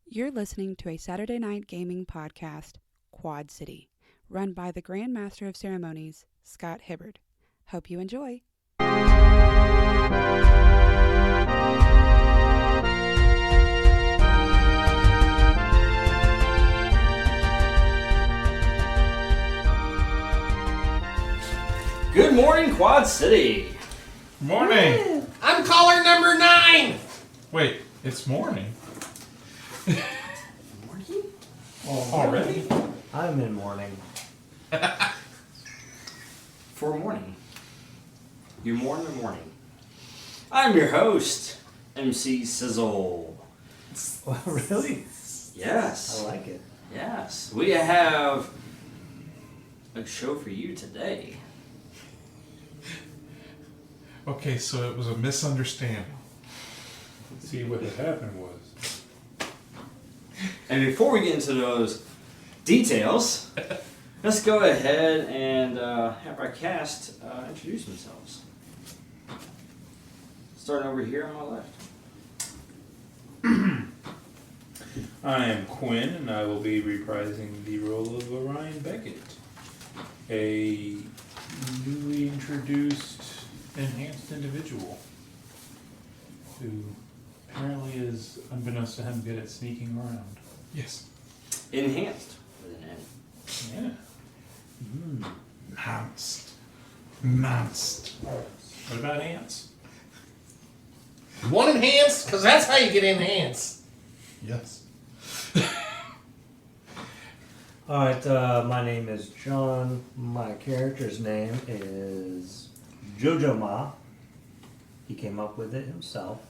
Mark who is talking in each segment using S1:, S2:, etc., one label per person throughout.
S1: You're listening to a Saturday night gaming podcast, Quad City, run by the Grand Master of Ceremonies, Scott Hibbard. Hope you enjoy.
S2: Good morning, Quad City.
S3: Morning.
S4: I'm caller number 9.
S3: Wait, it's morning.
S2: Morning?
S3: Oh, already?
S4: I'm in mourning.
S2: For morning. You mourn the morning. I'm your host, MC Sizzle.
S4: Oh, really?
S2: Yes.
S4: I like it.
S2: Yes. We have a show for you today.
S3: Okay, so it was a misunderstanding.
S5: See, what had happened was,
S2: And before we get into those details, let's go ahead and have our cast introduce themselves. Starting over here on my left.
S5: I am Quinn, and I will be reprising the role of Orion Beckett, a newly introduced, enhanced individual who apparently is, unbeknownst to him, good at sneaking around.
S3: Yes.
S2: Enhanced with an N.
S5: Yeah.
S3: Enhanced.
S5: What about ants?
S4: You want enhanced? Because that's how you get enhanced.
S3: Yes.
S6: Alright, my name is John. My character's name is Jojo Ma. He came up with it himself.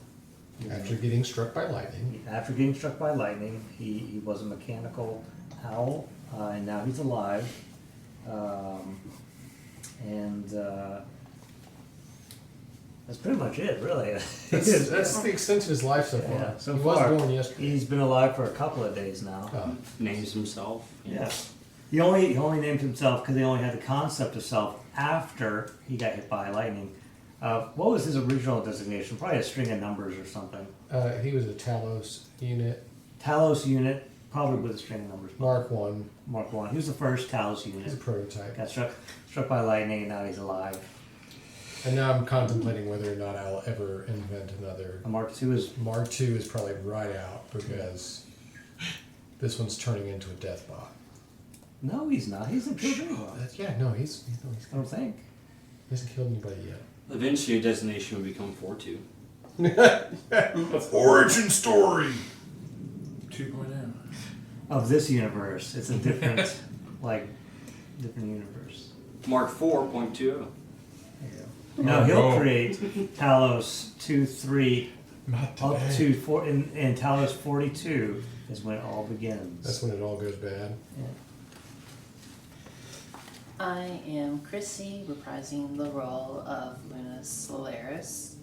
S4: After getting struck by lightning.
S6: After getting struck by lightning, he was a mechanical owl, and now he's alive. That's pretty much it, really.
S4: That's the extent of his life so far.
S6: Yeah, so
S4: he
S6: far,
S4: was born yesterday.
S6: He's been alive for a couple of days now.
S4: Oh.
S2: Names himself.
S6: Yeah. He only named himself because he only had the concept of self after he got hit by lightning. What was his original designation? Probably a string of numbers or something.
S4: He was a Talos unit,
S6: Talos unit, probably with a string of numbers.
S4: Mark 1.
S6: Mark 1. He was the first Talos
S4: He's a
S6: unit.
S4: prototype.
S6: Got struck by lightning and now he's alive.
S4: And now I'm contemplating whether or not I'll ever invent another.
S6: Mark 2 is...
S4: Mark 2 is probably right out because this one's turning into a death bot.
S6: No, he's not. He's a killed anyone.
S4: Yeah, no, he's
S6: I don't think.
S4: he hasn't killed anybody yet.
S2: Eventually, your designation will become 4-2.
S3: Origin story.
S5: 2.0.
S6: Of this universe. It's a different, different universe.
S2: Mark 4.20.
S6: There you go. No, he'll
S3: no.
S6: create Talos 2, 3,
S3: Not
S6: up
S3: today.
S6: to 4, and Talos 42 is when it all begins.
S4: That's when it all goes bad.
S6: Yeah.
S7: I am Chrissy, reprising the role of Luna Solaris.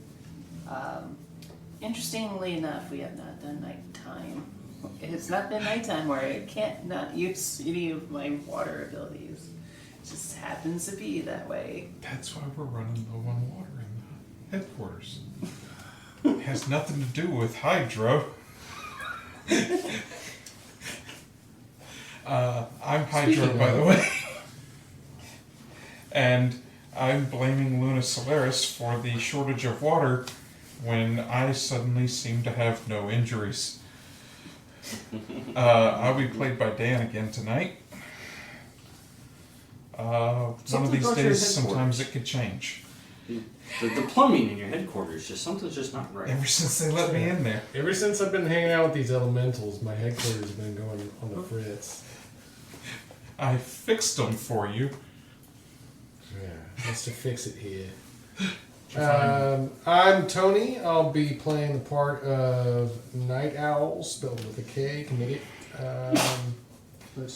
S7: Interestingly enough, we have not done nighttime. It's not been nighttime where I can't not use any of my water abilities. It just happens to be that way.
S3: That's why we're running low on water in the headquarters. It has nothing to do with hydro. I'm Hydro, by the way. And I'm blaming Luna Solaris for the shortage of water when I suddenly seem to have no injuries. I'll be played by Dan again tonight. One of these
S2: about your
S3: days,
S2: headquarters.
S3: sometimes it could change.
S2: The plumbing in your headquarters, something's just not right.
S3: Ever since they let me in there.
S4: Ever since I've been hanging out with these elementals, my headquarters has been going on the fritz.
S3: I fixed them for you.
S4: Yeah, let's to fix it here.
S3: Fine.
S4: I'm Tony. I'll be playing the part of Night Owl, spelled with a K. Can you get?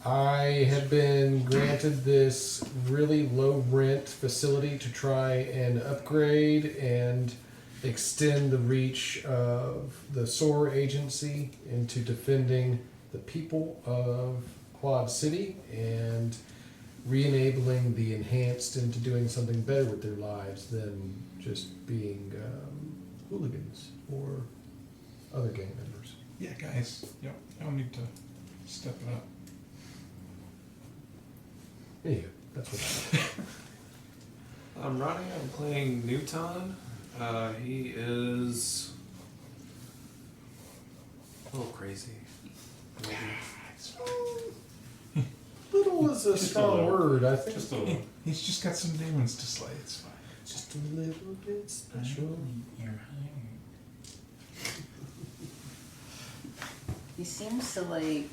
S4: I have been granted this really low rent facility to try and upgrade and extend the reach of the SOAR agency into defending the people of Quad City and re-enabling the enhanced into doing something better with their lives than just being hooligans or other gang members.
S3: Yeah, guys. Yep. Y'all need to step it up.
S4: Yeah, that's what
S8: I'm Ronnie. I'm playing NuTon. He is a little crazy. Maybe.
S4: little is a strong
S5: little.
S4: word, I think.
S5: Just a little.
S3: He's just got some demons to slay. It's fine.
S4: Just a little bit special.
S7: He seems to like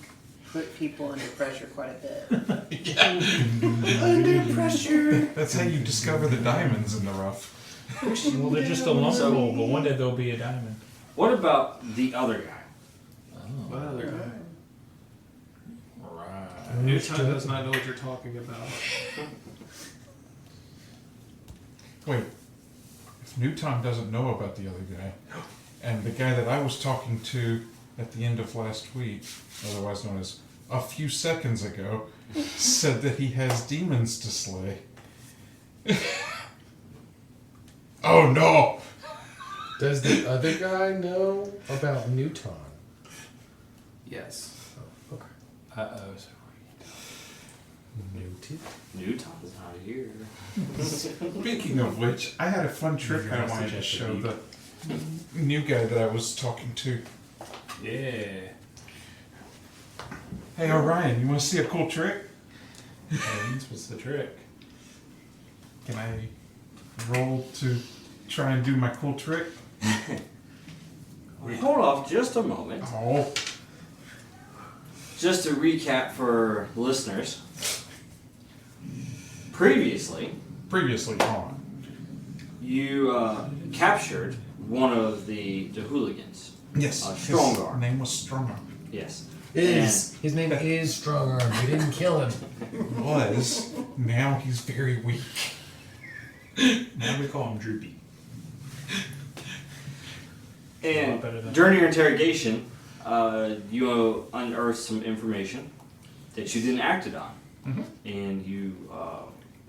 S7: put people under pressure quite a bit.
S4: Under pressure.
S3: That's how you discover the diamonds in the rough.
S5: Well, they're just a lumpable, but one day they'll be a diamond.
S2: What about the other guy?
S8: What other guy?
S5: Right.
S8: NuTon does not know what you're talking about.
S3: Wait. If NuTon doesn't know about the other guy, and the guy that I was talking to at the end of last week, otherwise known as a few seconds ago, said that he has demons to slay. Oh no!
S4: Does the other guy know about NuTon?
S8: Yes.
S4: Oh, okay.
S5: Uh-oh.
S4: Noted.
S2: NuTon's not here.
S3: Speaking of which, I had a fun trick I wanted to show the new guy that I was talking to.
S5: Yeah.
S3: Hey Orion, you want to see a cool trick?
S5: And what's the trick?
S3: Can I roll to try and do my cool trick?
S2: Hold off just a moment.
S3: Oh.
S2: Just to recap for listeners. Previously,
S3: On.
S2: you captured one of the Hooligans.
S3: Yes.
S2: Strongarm.
S3: His name was Strongarm.
S2: Yes.
S4: His name is Strongarm. We didn't kill him.
S3: Was. Now he's very weak.
S5: Now we call him Droopy.
S2: And
S5: better than-
S2: during your interrogation, you unearthed some information that you didn't act on.
S3: Mhm.
S2: And you,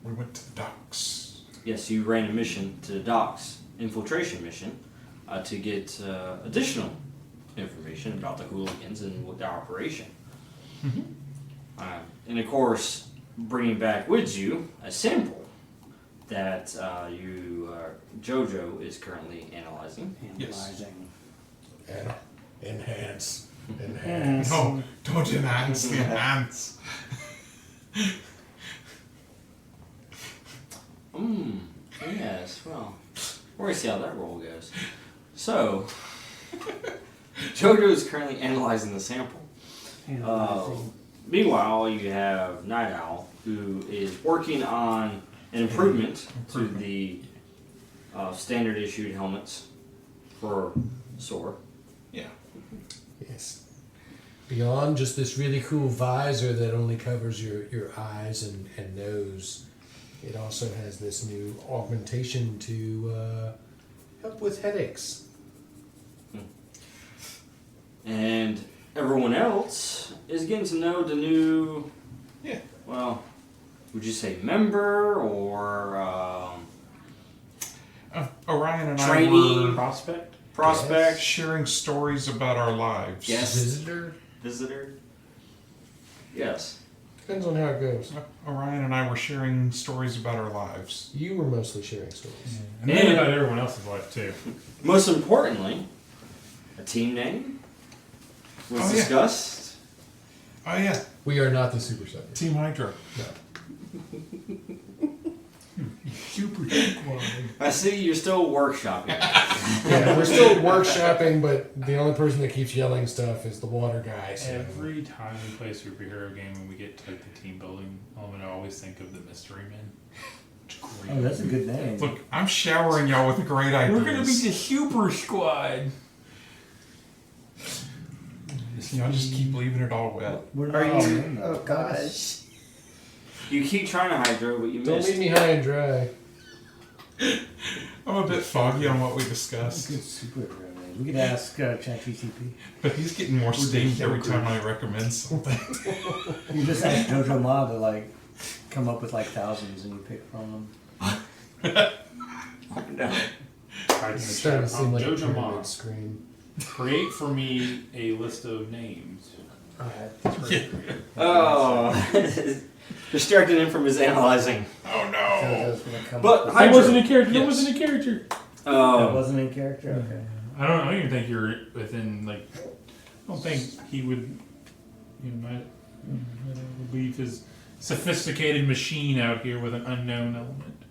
S3: We went to the docks.
S2: yes, you ran a mission to the docks, infiltration mission, to get additional information about the Hooligans and what their operation. And of course, bringing back with you a sample that Jojo is currently analyzing.
S3: Yes.
S4: And enhance. Enhance.
S3: No, don't enhance the enhance.
S2: Yes, well, we're going to see how that roll goes. So, Jojo is currently analyzing the sample. Meanwhile, you have Night Owl, who is working on an improvement to the standard issued helmets for SOAR.
S3: Yeah.
S4: Yes. Beyond just this really cool visor that only covers your eyes and nose, it also has this new augmentation to help with headaches.
S2: And everyone else is getting to know the new, well, would you say member or
S3: Orion and
S2: trainee?
S3: I were
S5: Prospect?
S2: Prospect?
S3: sharing stories about our lives.
S2: Yes.
S4: Visitor?
S2: Yes.
S4: Depends on how it goes.
S3: Orion and I were sharing stories about our lives.
S4: You were mostly sharing stories.
S5: And then about everyone else's life, too.
S2: Most importantly, a team name was discussed.
S3: Oh yeah,
S4: We are not the Super Seven.
S3: Team Hydra.
S4: No.
S3: Super Squad.
S2: I see you're still workshopping.
S4: Yeah, we're still workshopping, but the only person that keeps yelling stuff is the water guy. So.
S5: Every time we play a superhero game and we get to like the team building element, I always think of the Mystery Men. It's great.
S6: Oh, that's a good name.
S3: Look, I'm showering y'all with great ideas.
S5: We're gonna be the Super Squad.
S3: Y'all just keep leaving it all wet.
S6: We're not
S7: Are
S6: all
S7: you?
S6: in, though.
S7: Oh gosh.
S2: You keep trying to hydro, but you
S4: Don't
S2: missed.
S4: leave me high and dry.
S3: I'm a bit foggy on what we
S6: That's a
S3: discussed,
S6: good superhero name. We could ask ChatGPT.
S3: but he's getting more steamed every time I recommend something.
S6: You just ask Jojo Ma to like come up with like thousands and you pick from them.
S2: No.
S5: Hide in the
S4: It's starting to
S5: chat
S4: seem
S5: from
S4: like a
S5: Jojo Ma.
S4: pyramid screen.
S5: Create for me a list of names.
S2: Oh, distracted him from his analyzing.
S3: Oh no!
S6: That's gonna come
S2: But
S6: up with-
S5: That
S2: Hydra.
S5: wasn't a character. That
S3: Yes.
S5: wasn't a character.
S6: That
S2: Um,
S6: wasn't in character? Okay.
S5: I don't even think you're within like. I don't think he would. You know, I don't believe his sophisticated machine out here with an unknown element.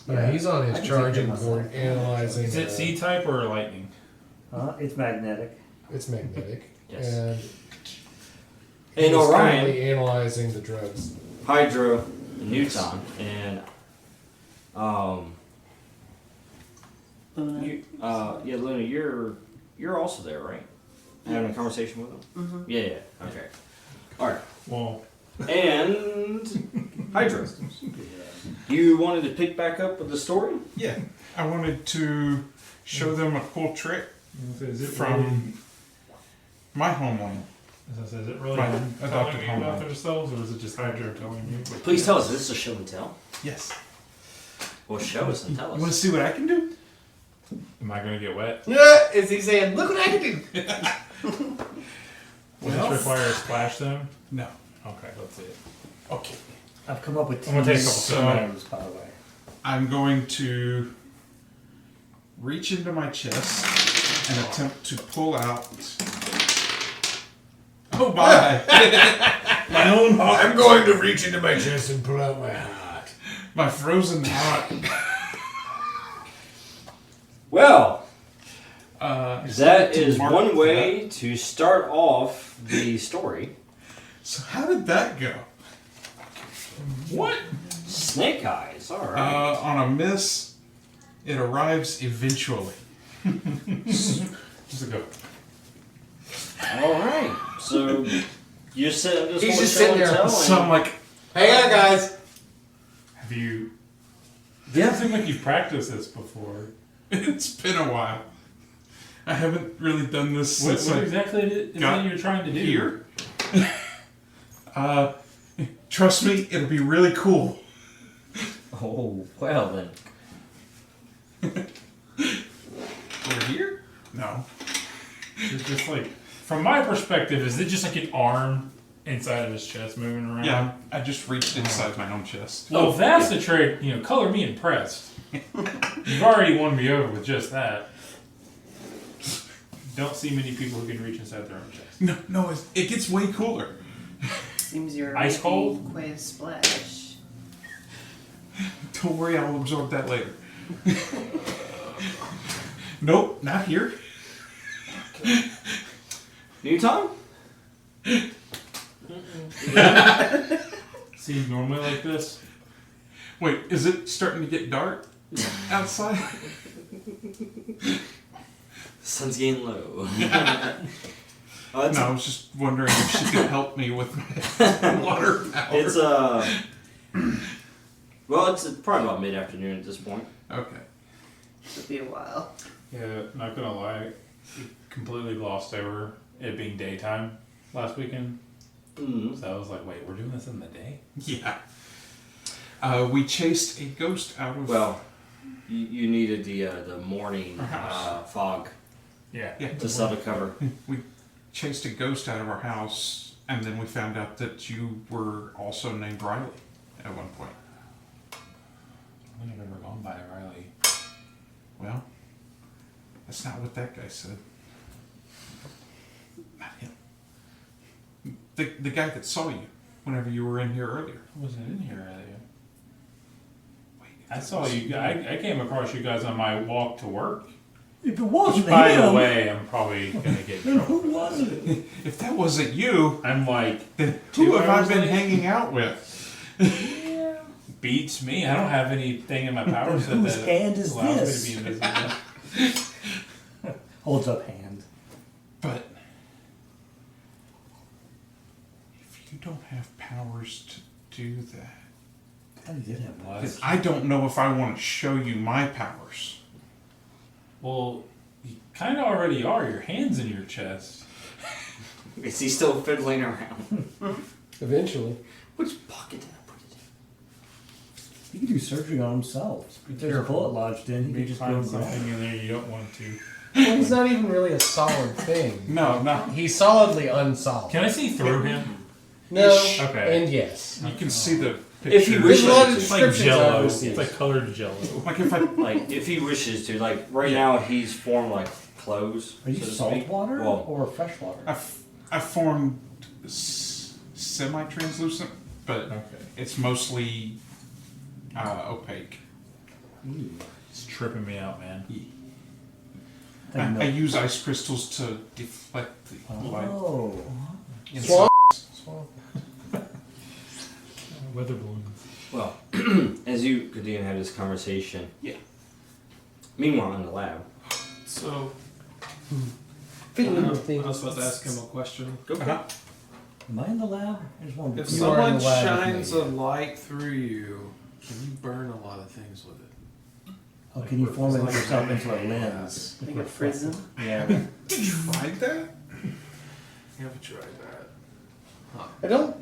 S4: Yeah, he's on
S6: I
S4: his
S6: can
S4: charging
S6: take that
S4: board
S6: myself.
S4: analyzing.
S5: Is it C type or lightning?
S6: It's magnetic.
S4: It's magnetic.
S2: Yes.
S4: And
S2: and
S4: he's
S2: Orion,
S4: currently analyzing the drugs.
S2: Hydra, NuTon, and
S7: Luna.
S2: yeah, Luna, you're also there, right? Having a conversation with him.
S7: Mhm.
S2: Yeah. Okay. All right.
S5: Well,
S2: And Hydra, you wanted to pick back up with the story?
S3: Yeah, I wanted to show them a cool trick
S5: is it
S3: from my homeland.
S5: Is it really
S3: My
S5: them
S3: adopted
S5: telling you about
S3: homeland.
S5: themselves, or is it just Hydra telling you?
S2: Please tell us. Is this a show and tell?
S3: Yes.
S2: Well, show us and tell
S3: You want to
S2: us.
S3: see what I can do?
S5: Am I gonna get wet?
S8: Yeah, is he saying, look what I can do?
S5: Does this require a splash zone?
S3: No.
S5: Okay, let's see it.
S3: Okay.
S6: I've come up with
S5: I'm gonna take a couple
S3: So-
S6: names, by the way.
S3: I'm going to reach into my chest and attempt to pull out. Oh my! My own heart.
S4: I'm going to reach into my chest and pull out my heart.
S3: My frozen heart.
S2: Well,
S3: Is
S2: that
S3: to
S2: is
S3: mark
S2: one way to start off the story.
S3: that. So how did that go?
S5: What?
S2: Snake eyes. All right.
S3: On a miss, it arrives eventually.
S5: Just a go.
S2: All right. So you said I'm just
S8: He's
S2: going to
S8: just
S2: show
S8: sitting
S2: and
S8: there.
S2: tell.
S3: So I'm like,
S8: Hang on, guys.
S5: Have you? Doesn't seem like you've practiced this before.
S3: it's been a while. I haven't really done this
S5: What,
S3: since
S5: what
S3: I
S5: exactly is
S3: got
S5: it you're trying to do?
S3: here. Trust me, it'll be really cool.
S2: Oh well then.
S3: We're here? No.
S5: It's just like, from my perspective, is it just like an arm inside of his chest moving around?
S3: Yeah, I just reached inside my own chest.
S5: Well, if that's the trick, color me impressed. You've already won me over with just that. Don't see many people who can reach inside their own chest.
S3: No, it gets way cooler.
S7: Seems you're
S5: Ice
S7: making
S5: cold?
S7: quite a splash.
S3: Don't worry, I'll absorb that later. Nope, not here.
S2: NuTon?
S5: See, normally like this.
S3: Wait, is it starting to get dark outside?
S2: Sun's getting low.
S3: No, I was just wondering if she could help me with my water power.
S2: It's well, it's probably about mid-afternoon at this point.
S3: Okay.
S7: It'll be a while.
S5: Yeah, not gonna lie, we completely glossed over it being daytime last weekend.
S2: Mm.
S5: So I was like, wait, we're doing this in the day?
S3: Yeah. We chased a ghost out of.
S2: Well, you needed the morning fog
S5: Yeah.
S3: yeah.
S2: to settle cover.
S3: We chased a ghost out of our house, and then we found out that you were also named Riley at one point.
S5: I've never gone by Riley.
S3: Well, that's not what that guy said. Not him. The guy that saw you whenever you were in here earlier.
S5: I wasn't in here earlier.
S3: Wait,
S5: I saw you. I came across you guys on my walk to work.
S6: If it wasn't
S5: By
S6: him,
S5: the way, I'm probably gonna get in
S6: then who
S5: trouble.
S6: was it?
S3: If that wasn't you,
S5: I'm like,
S3: then
S5: 2
S3: who have I
S5: hours
S3: been
S5: late?
S3: hanging out with?
S5: beats me. I don't have anything in my power set
S6: Whose
S5: that
S6: hand is
S5: allows
S6: this?
S5: me to be invisible.
S6: Holds up hand.
S3: But if you don't have powers to do that,
S6: I did have
S5: Well,
S6: one.
S3: then I don't know if I want to show you my powers.
S5: Well, you kind of already are. Your hand's in your chest.
S2: Is he still fiddling around?
S4: Eventually.
S2: Which pocket did I put it in?
S6: He could do surgery on himself. If there's a bullet lodged in, he
S5: You
S6: could just go
S5: find
S6: and grab
S5: something
S6: it.
S5: in there you don't want to.
S4: Well, he's not even really a solid thing.
S3: No, not.
S4: He's solidly unsolid.
S5: Can I see through him?
S4: No,
S5: Okay.
S4: and yes.
S3: You can see the
S2: If he
S3: picture.
S2: wishes
S4: There's a lot of
S2: to.
S5: It's like
S4: descriptions I've
S5: jello.
S4: received.
S5: It's like colored jello.
S3: Like if I,
S2: Like, if he wishes to, like, right now he's formed like clothes.
S6: Are you
S2: so to
S6: salt
S2: speak.
S6: water
S2: Well,
S6: or fresh water?
S3: I formed semi-translucent, but
S5: Okay.
S3: it's mostly opaque.
S5: It's tripping me out, man.
S3: I use ice crystals to deflect the light.
S6: Oh.
S3: Inside.
S4: Swamp.
S5: Weather balloons.
S2: well, as you continue to have this conversation.
S3: Yeah.
S2: Meanwhile, in the lab.
S8: So,
S4: Fiddling
S8: I
S4: with things.
S8: was supposed to ask him a question.
S2: Go for it.
S6: Am I in the lab? I just want to
S8: If
S6: be
S4: You are in
S8: someone
S4: the lab with
S8: shines
S4: me.
S8: a light through you, can you burn a lot of things with it?
S6: Oh, can you form it yourself into a lens?
S7: Like a prism.
S6: Yeah.
S3: Tried that?
S8: You haven't tried that.
S4: I don't.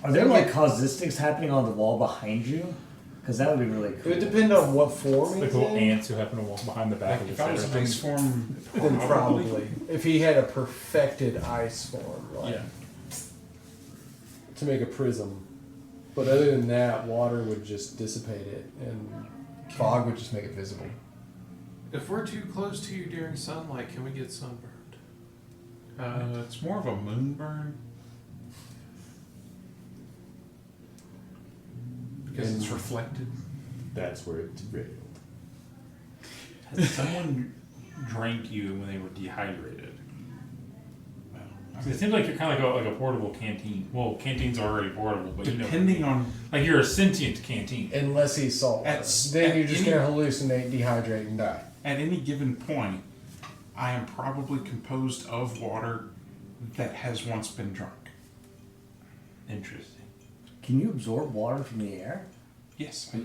S6: Are there like causistics happening on the wall behind you? Because that would be really
S4: It
S6: cool.
S4: would depend on what form
S5: Like
S4: he's
S5: little
S4: in.
S5: ants who happen to walk behind the back
S3: Like
S5: of
S3: if
S5: his
S3: I was
S5: head.
S3: ice form,
S4: Then probably. If he had a perfected ice form, like
S5: Yeah.
S4: to make a prism. But other than that, water would just dissipate it, and fog would just make it visible.
S8: If we're too close to you during sunlight, can we get sunburned?
S3: it's more of a moonburn because it's reflected.
S4: That's where it's real.
S5: Has someone drank you when they were dehydrated? It seems like you're kind of like a portable canteen. Well, canteens are already portable, but
S3: Depending on
S5: like you're a sentient canteen.
S4: Unless he's saltwater. Then you're just
S3: any-
S4: gonna hallucinate, dehydrate, and die.
S3: at any given point, I am probably composed of water that has once been drunk.
S5: Interesting.
S6: Can you absorb water from the air?
S3: Yes, I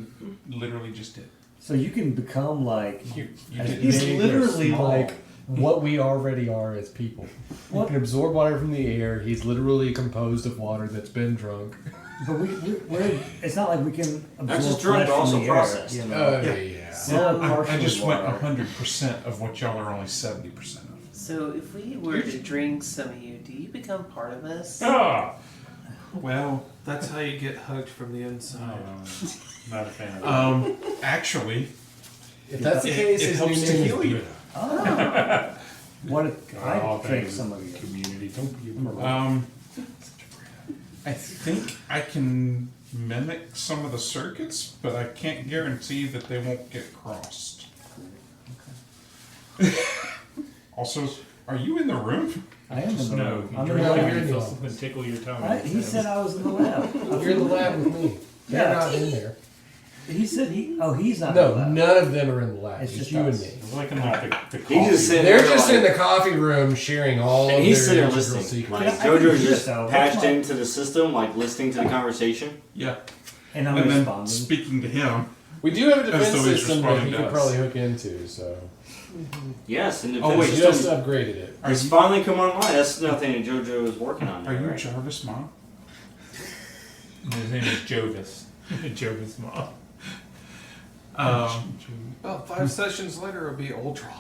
S3: literally just did.
S6: So you can become like.
S3: You
S6: as
S3: did.
S4: He's
S6: big or
S4: literally
S6: small.
S4: like what we already are as people. He
S6: What?
S4: can absorb water from the air. He's literally composed of water that's been drunk.
S6: But we're, it's not like we can absorb
S2: Not just drunk,
S6: flesh
S2: but also
S6: from the air,
S2: processed.
S6: you know?
S4: Yeah.
S6: Still
S3: I
S6: partially
S3: just went
S6: water.
S3: 100% of what y'all are only 70% of.
S7: So if we were to drink some of you, do you become part of us?
S5: Ah!
S3: Well,
S8: That's how you get hugged from the
S5: Oh,
S8: inside.
S5: not a fan of that.
S3: actually,
S4: If that's the case,
S3: it
S4: his
S3: helps
S4: new
S3: to
S4: name is
S3: heal you.
S4: Buddha.
S6: Oh. What if
S5: Oh,
S6: I drink
S5: thanks.
S6: some of you?
S5: Community, don't be a
S6: Mm.
S5: pro.
S3: I think I can mimic some of the circuits, but I can't guarantee that they won't get crossed. Also, are you in the room?
S6: I am in the
S5: No,
S6: room.
S5: you
S6: I'm in
S5: drink
S6: the
S4: No,
S5: it
S4: you're
S5: and
S4: in
S5: you
S4: the
S5: feel
S4: office.
S5: something tickle your tongue.
S6: He said I was in the lab.
S4: You're in the lab with me. You're
S6: Yeah.
S4: not in there.
S6: He said he's not in
S4: No,
S6: the lab.
S4: none of them are in the lab.
S6: It's
S4: It's
S6: just
S4: you and
S6: us.
S4: me.
S5: It's like in like the
S2: He just
S5: coffee-
S2: said-
S4: They're
S2: They're
S4: just
S2: like-
S4: in the coffee room sharing all
S2: And
S4: of
S2: he's
S4: their
S2: sitting
S4: integral
S2: listening.
S4: secrets.
S2: Like
S6: I can
S2: JoJo's
S6: hear
S2: just
S6: so.
S2: patched
S6: What's my-
S2: into the system, like listening to the conversation.
S3: Yeah.
S6: And I'm
S3: And then
S6: responding.
S3: speaking to him.
S4: We do have a defense
S3: As though he's
S4: system that
S3: responding
S4: he
S3: to
S4: could
S3: us.
S4: probably hook into, so
S2: Yes, and the
S3: Oh,
S2: defense
S3: wait,
S4: we
S2: system
S4: just upgraded it.
S3: Are
S2: has
S3: you,
S2: finally come online. That's nothing that JoJo is working on.
S3: are
S2: now,
S3: you
S2: right?
S3: Jarvis' mom?
S5: His name is Jovis. Jovis mom.
S8: About 5 sessions later, it'll be Ultra.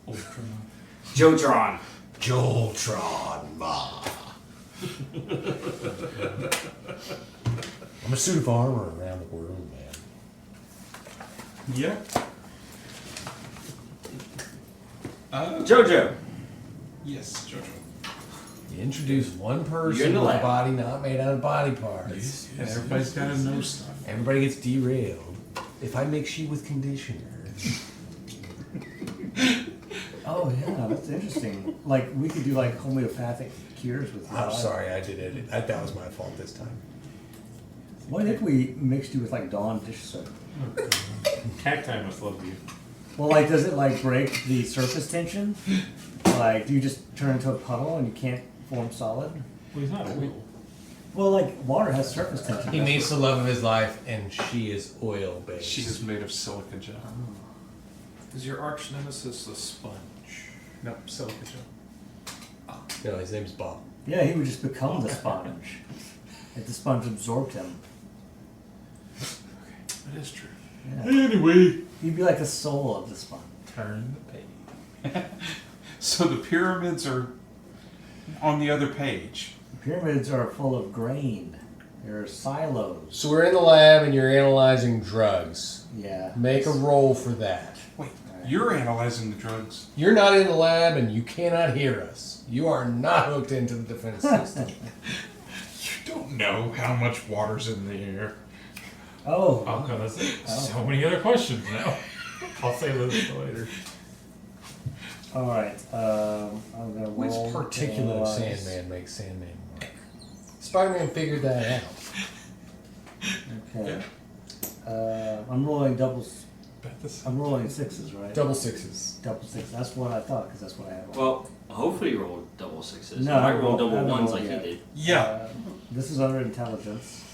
S5: Ultron.
S2: Jotron.
S4: Joltron, ma. I'm a suit of armor around the world, man.
S3: Yeah.
S2: JoJo.
S3: Yes, JoJo.
S4: You introduce one
S2: You're
S4: person
S2: in the
S4: with a
S2: lab.
S4: body not made out of body parts.
S3: And everybody's got to know stuff.
S4: Everybody gets derailed. If I mix you with conditioner.
S6: Oh yeah, that's interesting. Like we could do like homeopathic cures with.
S4: I'm sorry, I did it. That was my fault this time.
S6: What if we mixed you with like Dawn dish soap?
S5: Cacti must love you.
S6: Well, like, does it like break the surface tension? Like, do you just turn into a puddle and you can't form solid?
S5: Well, he's not oil.
S6: Well, like water has surface tension.
S4: He
S6: That's
S4: meets the love of his life, and she is oil based.
S3: She is made of silica gel.
S8: Is your arch nemesis a sponge?
S3: Nope, silica gel.
S4: No, his name's Bob.
S6: Yeah, he would just become the sponge. If the sponge absorbed him.
S8: That is true.
S6: Yeah.
S3: Anyway.
S6: He'd be like the soul of the sponge.
S3: Turn the page. So the pyramids are on the other page.
S6: Pyramids are full of grain. They're silos.
S4: So we're in the lab and you're analyzing drugs.
S6: Yeah.
S4: Make a roll for that.
S3: Wait, you're analyzing the drugs.
S4: You're not in the lab and you cannot hear us. You are not hooked into the defense system.
S3: You don't know how much water's in the air.
S6: Oh.
S9: I'm gonna say so many other questions now. I'll save those for later.
S6: All right. I'm gonna
S4: Which
S6: roll.
S4: particular
S6: analyze.
S4: Sandman makes Sandman work? Spider-Man figured that out.
S6: Okay. I'm rolling doubles.
S3: Bet this-
S6: I'm rolling sixes, right?
S4: Double sixes.
S6: Double six. That's what I thought, because that's what I have.
S2: Well, hopefully you rolled double sixes.
S6: No,
S2: I
S6: I
S2: rolled
S6: rolled-
S2: double
S6: I
S2: ones
S6: rolled,
S2: like
S6: yeah.
S2: he did.
S3: Yeah.
S6: This is under intelligence.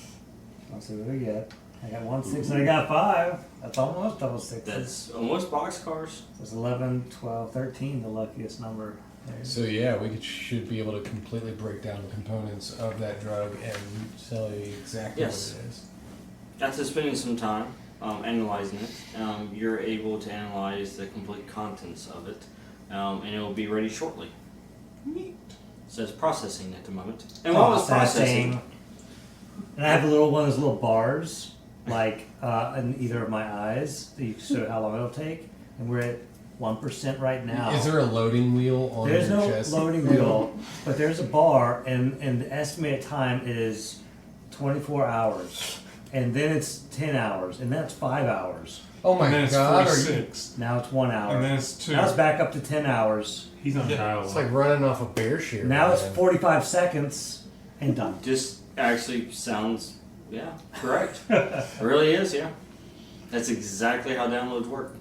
S6: Let's see what we get. I got 1 6 and I got 5. That's almost double sixes.
S2: That's almost boxcars.
S6: That's 11, 12, 13, the luckiest number. There.
S4: So yeah, should be able to completely break down the components of that drug and tell you exactly
S2: Yes.
S4: what it is.
S2: After spending some time analyzing it, you're able to analyze the complete contents of it, and it will be ready shortly.
S3: Neat.
S2: It says processing at the moment. And while it's processing,
S6: And I have a little one of those little bars, like in either of my eyes, that you can show how long it'll take. And we're at 1% right now.
S4: Is there a loading wheel on
S6: There's
S4: your
S6: no
S4: chest?
S6: loading wheel, but there's a bar, and the estimated time is 24 hours. And then it's 10 hours, and that's 5 hours.
S4: Oh my
S3: And then it's
S4: god! Are you,
S3: 46.
S6: Now it's 1 hour.
S3: And then it's 2.
S6: Now it's back up to 10 hours.
S9: He's on trial.
S4: it's like running off a bear shear.
S6: Now it's
S4: man.
S6: 45 seconds, and done.
S2: just actually sounds, yeah, correct. It really is, yeah. That's exactly how downloads work.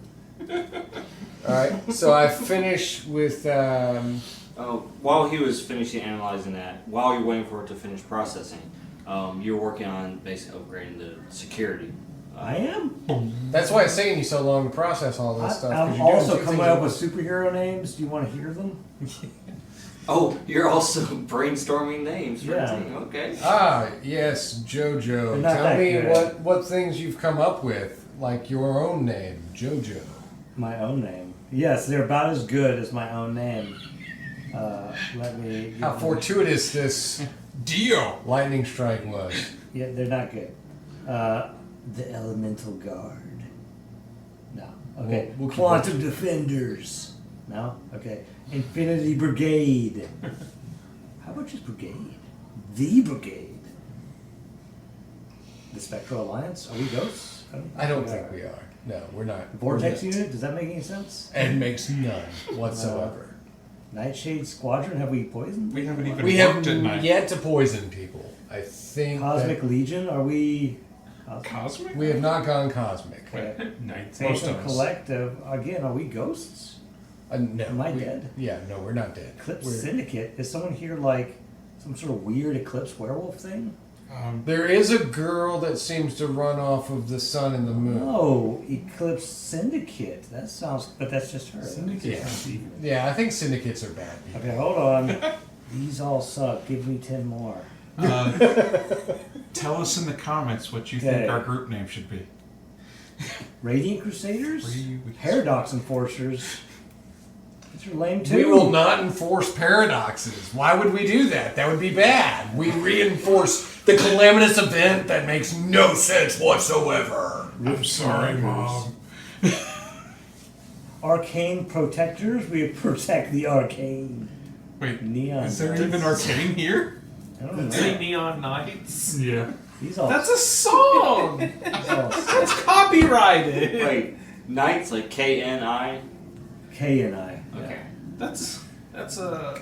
S4: All right. So I finished with.
S2: While he was finishing analyzing that, while you're waiting for it to finish processing, you're working on basically upgrading the security.
S6: I am.
S4: That's why it's taking you so long to process all this stuff. 'cause
S6: I'm
S4: you're doing
S6: also
S4: two
S6: coming
S4: things
S6: up
S4: at
S6: with
S4: once.
S6: superhero names. Do you want to hear them?
S2: Oh, you're also brainstorming names for
S6: Yeah.
S2: the team. Okay.
S4: Ah, yes, JoJo.
S6: They're not
S4: Tell
S6: that
S4: me
S6: good.
S4: what things you've come up with, like your own name, JoJo.
S6: My own name. Yes, they're about as good as my own name. Let me.
S4: How fortuitous this
S3: Dio.
S4: lightning strike was.
S6: Yeah, they're not good. The Elemental Guard. No. Okay.
S4: We'll keep
S6: Quantum Defenders. No. Okay. Infinity Brigade. How about just Brigade? The Brigade. The Spectral Alliance. Are we ghosts?
S4: I don't think we are. No, we're not.
S6: Vortex
S4: We're not.
S6: Unit. Does that make any sense?
S4: It makes none whatsoever.
S6: Nightshade Squadron. Have we poisoned?
S3: We haven't even
S4: We have
S3: worked at night.
S4: yet to poison people. I think
S6: Cosmic
S4: that
S6: Legion. Are we?
S3: Cosmic?
S4: we have not gone cosmic.
S6: Okay.
S3: Most
S6: Phantom
S3: of us.
S6: Collective. Again, are we ghosts?
S4: No,
S6: Am I
S4: we-
S6: dead?
S4: Yeah, no, we're not dead.
S6: Eclipse
S4: We're-
S6: Syndicate. Is someone here like some sort of weird eclipse werewolf thing?
S4: There is a girl that seems to run off of the sun and the moon.
S6: No, Eclipse Syndicate. That sounds, but that's just her.
S4: Yeah. Yeah, I think syndicates are bad.
S6: Okay, hold on. These all suck. Give me 10 more.
S3: Tell us in the comments what you
S6: Okay.
S3: think our group name should be.
S6: Radiant Crusaders? Paradox Enforcers. These are lame too.
S4: We will not enforce paradoxes. Why would we do that? That would be bad. We reinforce the calamitous event that makes no sense whatsoever.
S3: I'm sorry, Mom.
S6: Arcane Protectors. We protect the arcane.
S3: Wait,
S6: Neon.
S3: is there
S6: Knights.
S3: even arcane here?
S6: I don't
S8: Say
S6: know.
S8: Neon Knights.
S9: Yeah.
S6: These all.
S8: That's a song.
S6: these all
S8: That's copyrighted.
S2: Wait, Knights like KNI?
S6: K and I.
S2: Okay.
S8: That's a.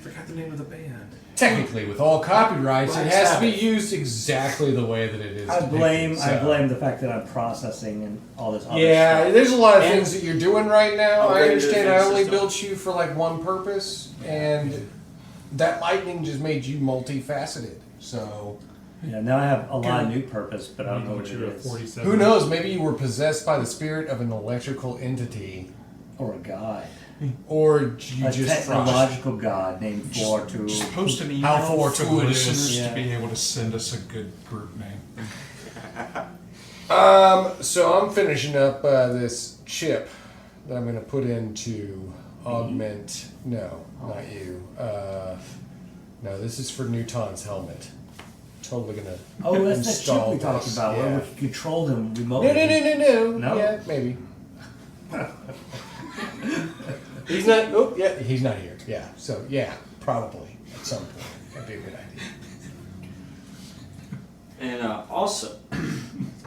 S8: Forgot the name of the band.
S4: Technically, with all copyrights, it
S8: Black
S4: has to be
S8: Sabbath.
S4: used exactly the way that it is.
S6: I blame
S4: depicted, so.
S6: the fact that I'm processing and all this other
S4: Yeah,
S6: stuff.
S4: there's a lot of
S2: And-
S4: things that you're doing right now. I
S2: Upgraded
S4: understand I
S2: defense
S4: only
S2: system.
S4: built you for like one purpose, and that lightning just made you multifaceted. So
S6: Yeah, now I have a lot of new purpose, but I don't know what it
S9: You're at
S6: is.
S9: 47.
S4: who knows? Maybe you were possessed by the spirit of an electrical entity,
S6: Or a god.
S4: or you
S6: A
S4: just
S6: technological god named Fortu.
S3: Just post an
S4: How
S3: email for the
S4: fortuitous.
S3: listeners
S6: Yeah.
S3: to be able to send us a good group name.
S4: So I'm finishing up this chip that I'm going to put into augment. No, not you. No, this is for NuTon's helmet. Totally going to
S6: Oh, that's that chip
S4: install
S6: we talked
S4: this.
S6: about
S4: Yeah.
S6: where we control them remotely.
S4: No.
S6: No?
S4: Yeah, maybe. He's not. Oh, yeah, he's not here. Yeah. So yeah, probably at some point that'd be a good idea.
S2: And also,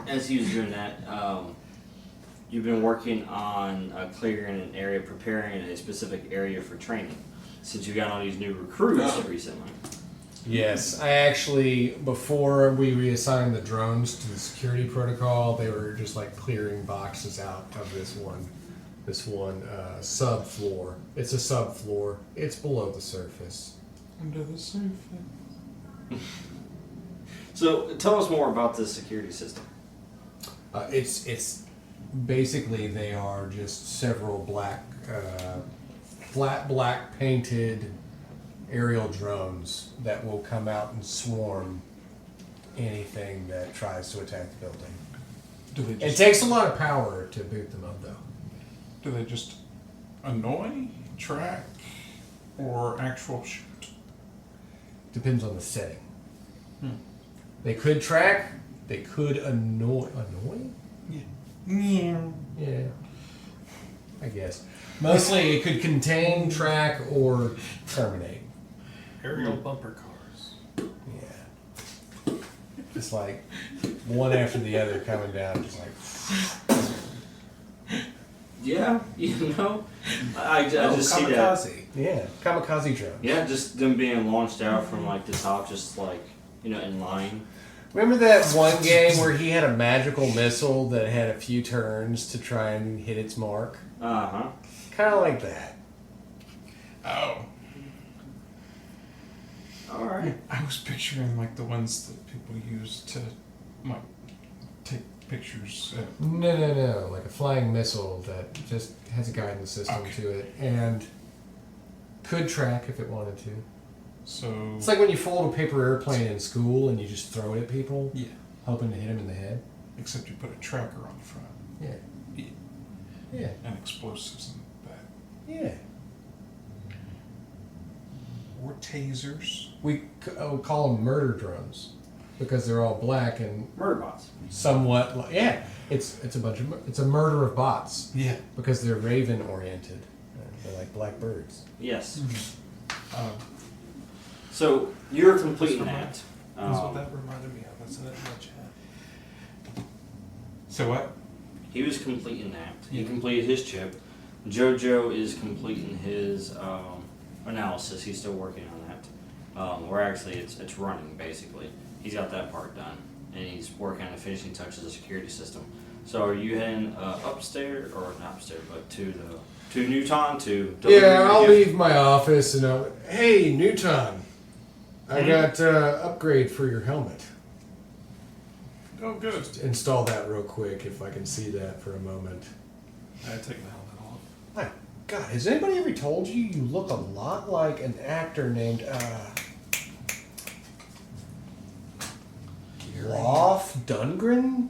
S2: as he was doing that, you've been working on clearing an area, preparing a specific area for training. Since you got all these new recruits recently.
S4: Yes, I actually, before we reassigned the drones to the security protocol, they were just like clearing boxes out of this one subfloor. It's a subfloor. It's below the surface.
S3: Under the sofa.
S2: So tell us more about this security system.
S4: It's basically they are just several flat black painted aerial drones that will come out and swarm anything that tries to attack the building.
S3: Do they
S4: It
S3: just,
S4: takes a lot of power to boot them up, though.
S3: do they just annoy, track, or actual shoot?
S4: Depends on the setting. They could track. They could annoy. Annoy?
S3: Yeah.
S4: Yeah. I guess. Mostly it could contain, track, or terminate.
S8: Aerial bumper cars.
S4: Yeah. Just like one after the other coming down. Just like.
S2: Yeah, I just see that.
S8: Kamikaze.
S4: Yeah. Kamikaze drone.
S2: Yeah, just them being launched out from like the top, just like in line.
S4: Remember that one game where he had a magical missile that had a few turns to try and hit its mark?
S2: Uh huh.
S4: Kind of like that.
S3: Oh.
S2: All right.
S3: I was picturing like the ones that people use to like take pictures.
S4: No. Like a flying missile that just has a guidance system to it and could track if it wanted to.
S3: So
S4: It's like when you fold a paper airplane in school and you just throw it at people,
S3: yeah,
S4: hoping to hit them in the head.
S3: except you put a tracker on the front
S4: Yeah.
S3: Yeah.
S4: Yeah.
S3: and explosives in the back,
S4: Yeah.
S3: or tasers.
S4: We call them murder drones because they're all black and
S2: Murder bots.
S4: somewhat. Yeah. It's a bunch of. It's a murder of bots
S3: Yeah.
S4: because they're raven oriented. They're like black birds.
S2: Yes.
S3: Um,
S2: So you're completing that.
S8: That's what that reminded me of. I said it in my chat.
S3: so what?
S2: He was completing that. He
S3: Yeah.
S2: completed his chip. JoJo is completing his analysis. He's still working on that. Or actually, it's running basically. He's got that part done, and he's working on the finishing touches of the security system. So are you heading upstairs, or not upstairs, but to NuTon to? deliver
S4: Yeah,
S2: your
S4: I'll
S2: gift?
S4: leave my office and I'll. Hey, NuTon, I got upgrade for your helmet.
S8: Oh, good.
S4: Install that real quick if I can see that for a moment.
S8: I had taken the helmet off.
S4: My God, has anybody ever told you you look a lot like an actor named Rolf Dundgren?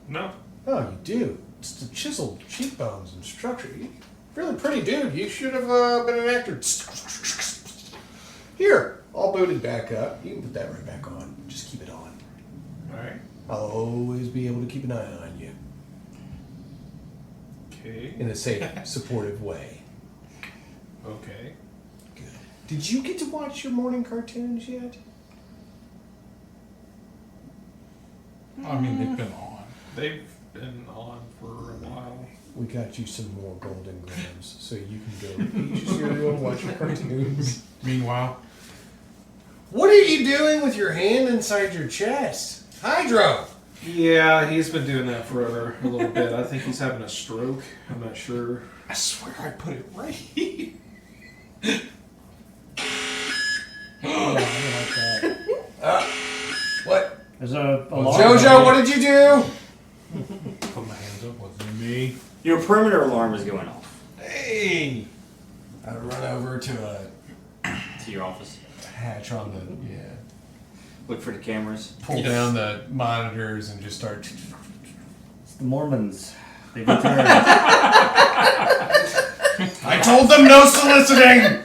S8: No.
S4: Oh, you do. It's the chiseled cheekbones and structure. You're really pretty dude. You should have been an actor. Here, all booted back up. You can put that right back on. Just keep it on.
S8: Alright.
S4: I'll always be able to keep an eye on you
S8: Okay.
S4: in a safe, supportive way.
S8: Okay.
S4: Good. Did you get to watch your morning cartoons yet?
S3: I mean, they've been on.
S8: They've been on for a while.
S4: We got you some more golden grams so you can go eat your cereal and watch your cartoons.
S3: Meanwhile,
S4: What are you doing with your hand inside your chest? Hydro!
S8: Yeah, he's been doing that for a little bit. I think he's having a stroke. I'm not sure.
S3: I swear I put it right here.
S4: Oh, I like that. What?
S6: There's a alarm.
S4: Jojo, what did you do?
S3: Put my hands up, wasn't me.
S2: Your perimeter alarm is going off
S4: Hey! I run over to a
S2: to your office.
S4: hatch on the,
S2: Look for the cameras.
S4: pull down the monitors and just start.
S6: It's the Mormons. They've returned.
S10: I told them no soliciting!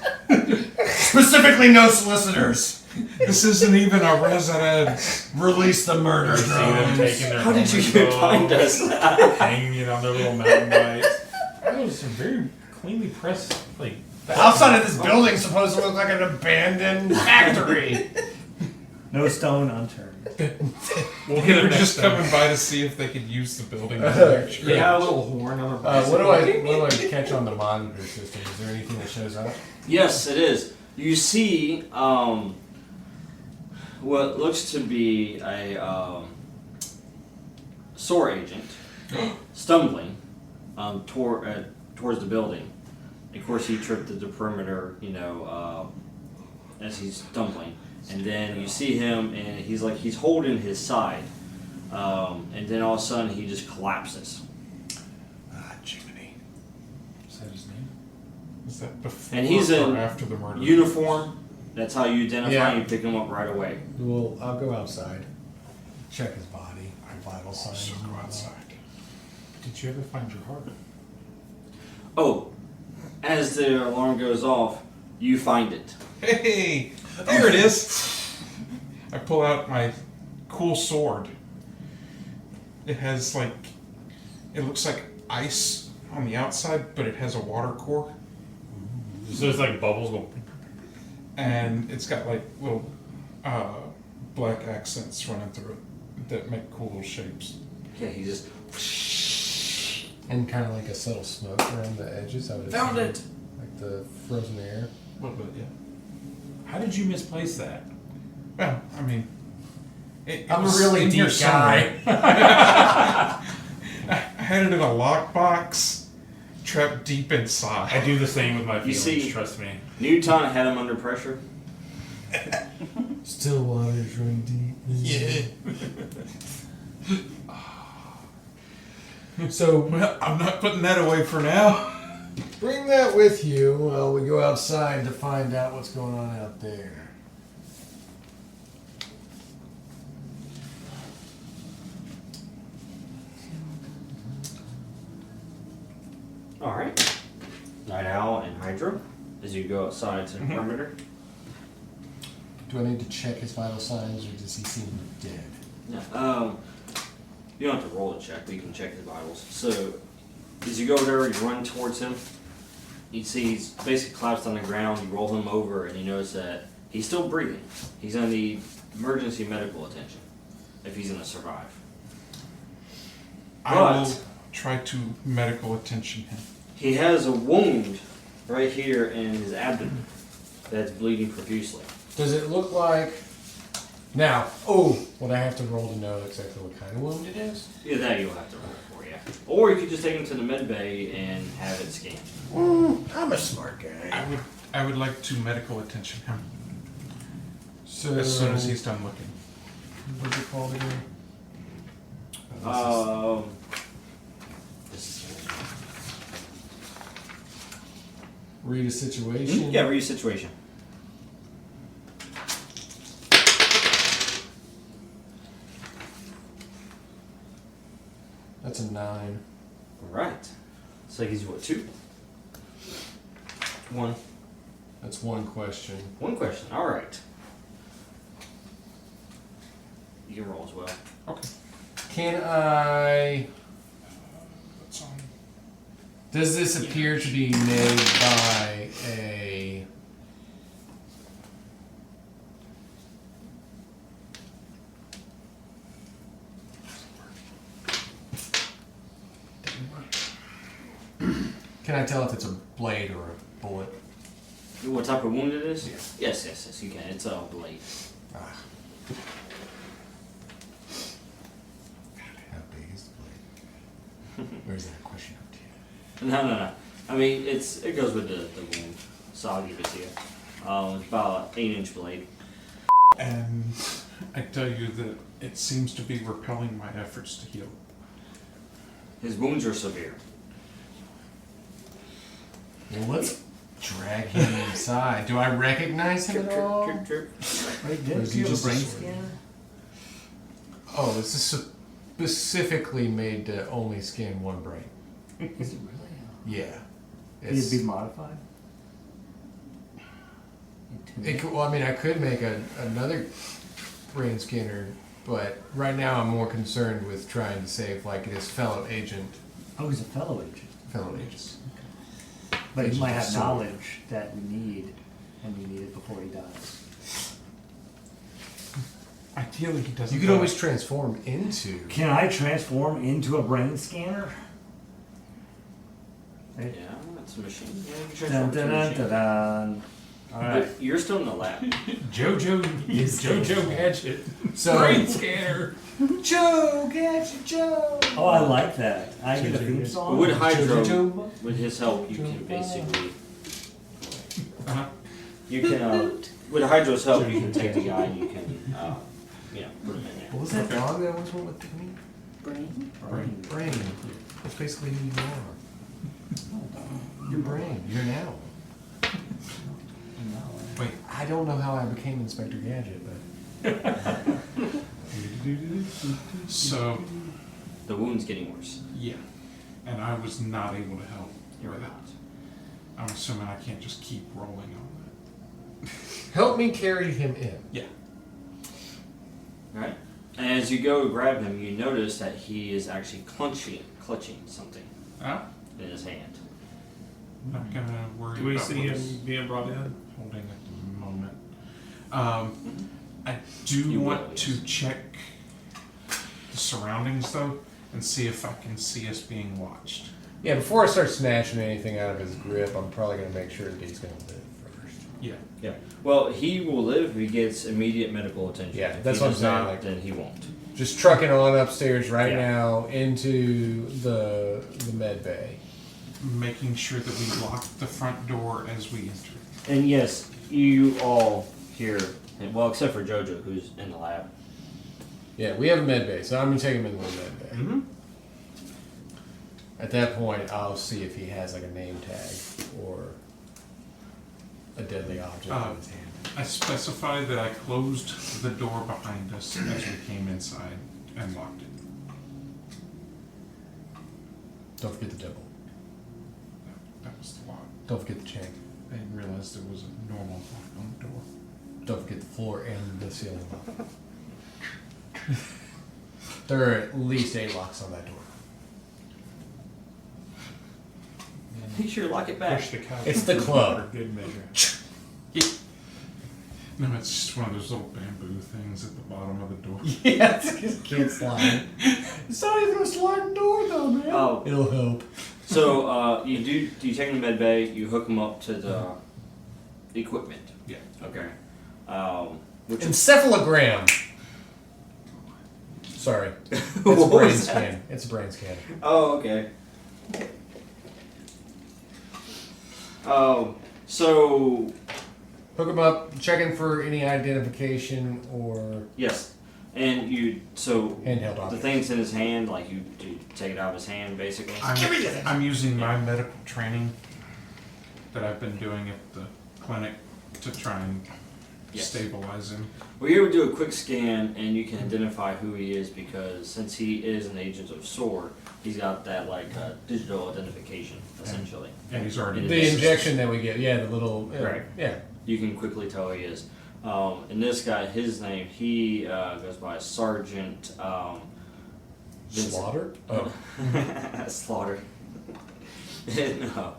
S10: Specifically, no solicitors.
S3: This isn't even a residence.
S10: Release the murder
S9: See them
S10: drones.
S9: taking their
S2: How did you
S9: helmets
S2: find
S9: off,
S2: us?
S9: hanging it on their little mountain bikes. That was a very cleanly pressed, like.
S10: The outside of this building's supposed to look like an abandoned factory.
S6: No stone unturned.
S9: We'll
S3: They
S9: get
S3: were
S9: them
S3: just
S9: next time.
S3: coming by to see if they could use the building.
S8: They got a little horn on their
S4: What do
S8: bicycle.
S4: I catch on the monitor system? Is there anything that shows up?
S2: Yes, it is. You see what looks to be a SOAR agent stumbling towards the building. Of course, he tripped the perimeter, as he's stumbling. And then you see him, and he's holding his side. And then all of a sudden, he just collapses.
S10: Jiminy.
S9: Is that his name?
S3: Is that before
S2: And he's
S3: or
S2: in
S3: after the murder?
S2: uniform. That's how you identify.
S4: Yeah.
S2: You pick him up right away.
S4: Well, I'll go outside, check his body, vital signs.
S3: So
S4: and
S3: go
S4: all that.
S3: outside.
S9: Did you ever find your heart?
S2: Oh, as the alarm goes off, you find it.
S3: Hey, there it is. I pull out my cool sword. It has it looks like ice on the outside, but it has a water core,
S9: So it's like bubbles go.
S3: and it's got little black accents running through it that make cool little shapes.
S2: Yeah, he just.
S4: And kind of like a subtle smoke around the edges. I would
S10: Found
S4: assume.
S10: it.
S4: Like the frozen air.
S3: A little bit, yeah.
S9: How did you misplace that?
S3: Well, I mean,
S4: I'm a
S3: was
S4: really
S3: in here
S4: deep guy.
S3: somewhere. I had it in a lockbox, trapped deep inside.
S9: I do the same with my
S2: You
S9: feelings.
S2: see-
S9: Trust me.
S2: NuTon had him under pressure.
S4: Still waters run deep.
S3: Yeah.
S4: So
S3: Well, I'm not putting that away for now.
S4: bring that with you while we go outside to find out what's going on out there.
S2: All right. Night Owl and Hydra, as you go outside to the perimeter.
S4: Do I need to check his vital signs, or does he seem dead?
S2: Yeah. You don't have to roll a check, but you can check his vitals. So, as you go there, you run towards him. You see he's basically collapsed on the ground. You roll him over, and you notice that he's still breathing. He's gonna need emergency medical attention if he's gonna survive.
S3: I will
S2: But
S3: try to medical attention him.
S2: he has a wound right here in his abdomen that's bleeding profusely.
S4: Does it look like... Now, would I have to roll to know exactly what kind of wound it is?
S2: Yeah, that you'll have to roll for, yeah. Or you could just take him to the med bay and have it scanned.
S10: I'm a smart guy.
S3: I would like to medical attention him
S4: So,
S3: as soon as he's done looking.
S4: What's it called again?
S2: This is-
S4: Read a situation.
S2: Yeah, read your situation.
S4: That's a 9.
S2: Alright. So that gives you what, 2? 1.
S4: That's one question.
S2: 1 question, alright. You can roll as well.
S3: Okay.
S4: Can I...
S3: That's on.
S4: Does this appear to be made by a... Can I tell if it's a blade or a bullet?
S2: What type of wound it is?
S4: Yeah.
S2: Yes, you can. It's a blade.
S4: Ah. How big is the blade? Or is that a question up to you?
S2: No. I mean, it goes with the wound. So I'll give it to you. It's about an 8-inch blade.
S3: And I tell you that it seems to be repelling my efforts to heal.
S2: His wounds are severe.
S4: Well, let's drag him inside. Do I recognize him at all?
S2: Trip.
S6: Wait,
S4: Or
S6: did
S4: is
S6: you
S4: he
S6: have a
S4: just a
S6: brain
S4: sword?
S6: scan?
S4: Oh, this is specifically made to only scan one brain.
S6: Is it really?
S4: Yeah.
S6: Could it be modified?
S4: Well, I mean, I could make another brain scanner, but right now I'm more concerned with trying to save like his fellow agent.
S6: Oh, he's a fellow agent.
S4: Fellow agents.
S6: But he
S4: Agent
S6: might
S4: of
S6: have
S4: sword.
S6: knowledge that we need, and we need it before he dies.
S3: Ideally, he doesn't.
S4: You could
S3: die.
S4: always transform into.
S6: Can I transform into a brain scanner?
S2: Yeah, that's a machine. Yeah, you can
S6: Dun,
S2: transform
S6: dun,
S2: into a
S6: dun,
S2: machine.
S6: dun, dun. Alright.
S2: But you're still in the lab.
S9: Jojo Gadget.
S4: So
S9: Brain scanner.
S4: Joe, Gadget, Joe.
S6: Oh, I like that. I get a theme song.
S2: With Hydro,
S4: Jojo.
S2: with his help, you can basically.
S3: Uh-huh.
S2: You can, with Hydro's help, you can take the guy and you can, put him in there.
S4: What was that dog that always went with me?
S7: Brain?
S4: Brain. That's basically who you are. Your brain. You're now.
S3: Wait.
S4: I don't know how I became Inspector Gadget, but.
S3: So,
S2: The wound's getting worse.
S3: yeah. And I was not able to help
S2: You're
S3: with it.
S2: not.
S3: I'm assuming I can't just keep rolling on
S4: Help me carry him in.
S3: that.
S2: Right? And as you go to grab him, you notice that he is actually clutching something
S3: Yeah.
S2: in his hand.
S3: Not gonna worry
S8: Do we
S3: about
S8: see
S3: what
S8: him
S3: he's
S8: being brought in?
S3: holding at the moment. I do
S2: You will,
S3: want
S2: yes.
S3: to check the surroundings though, and see if I can see us being watched.
S4: Yeah, before I start snatching anything out of his grip, I'm probably going to make sure that he's going to live first.
S3: Yeah.
S2: Yeah. Well, he will live if he gets immediate medical attention.
S4: Yeah,
S2: If
S4: that's
S2: he
S4: what I'm
S2: does
S4: saying,
S2: not,
S4: like-
S2: then he won't.
S4: Just trucking on upstairs right
S2: Yeah.
S4: now into the med bay.
S3: Making sure that we lock the front door as we enter.
S2: And yes, you all hear him. Well, except for Jojo, who's in the lab.
S4: Yeah, we have a med bay, so I'm going to take him into the med bay.
S2: Mm-hmm.
S4: At that point, I'll see if he has like a name tag or a deadly object in his hand.
S3: I specified that I closed the door behind us as we came inside and locked it.
S4: Don't forget the double.
S3: That was the lock.
S4: Don't forget the chain.
S3: I didn't realize there was a normal lock on the door.
S4: Don't forget the floor and the ceiling lock. There are at least 8 locks on that door.
S2: Make sure you lock it back.
S9: Push the couch.
S4: It's the club.
S9: For good measure.
S3: No, it's just one of those little bamboo things at the bottom of the door.
S4: Yeah, it's can't slide. It's not even a sliding door though, man.
S2: Oh.
S4: It'll help.
S2: So you take him to med bay. You hook him up to the equipment.
S3: Yeah.
S2: Okay. Which
S4: Encephalogram. Sorry. It's a
S2: What
S4: brain
S2: was that?
S4: scan. It's a brain scan.
S2: Oh, okay. So
S4: Hook him up, checking for any identification or
S2: yes, and
S4: handheld
S2: the
S4: objects.
S2: thing's in his hand. Like you take it out of his hand, basically.
S3: I'm using my medical training that I've been doing at the clinic to try and
S2: Yes.
S3: stabilize him.
S2: Well, you're able to do a quick scan, and you can identify who he is because since he is an agent of SWORD, he's got that digital identification essentially.
S3: And he's already
S4: The injection that we get, yeah, the little,
S2: Right.
S4: yeah.
S2: You can quickly tell who he is. And this guy, his name, he goes by Sergeant Vincent.
S4: Slaughter? Oh.
S2: Slaughter. No.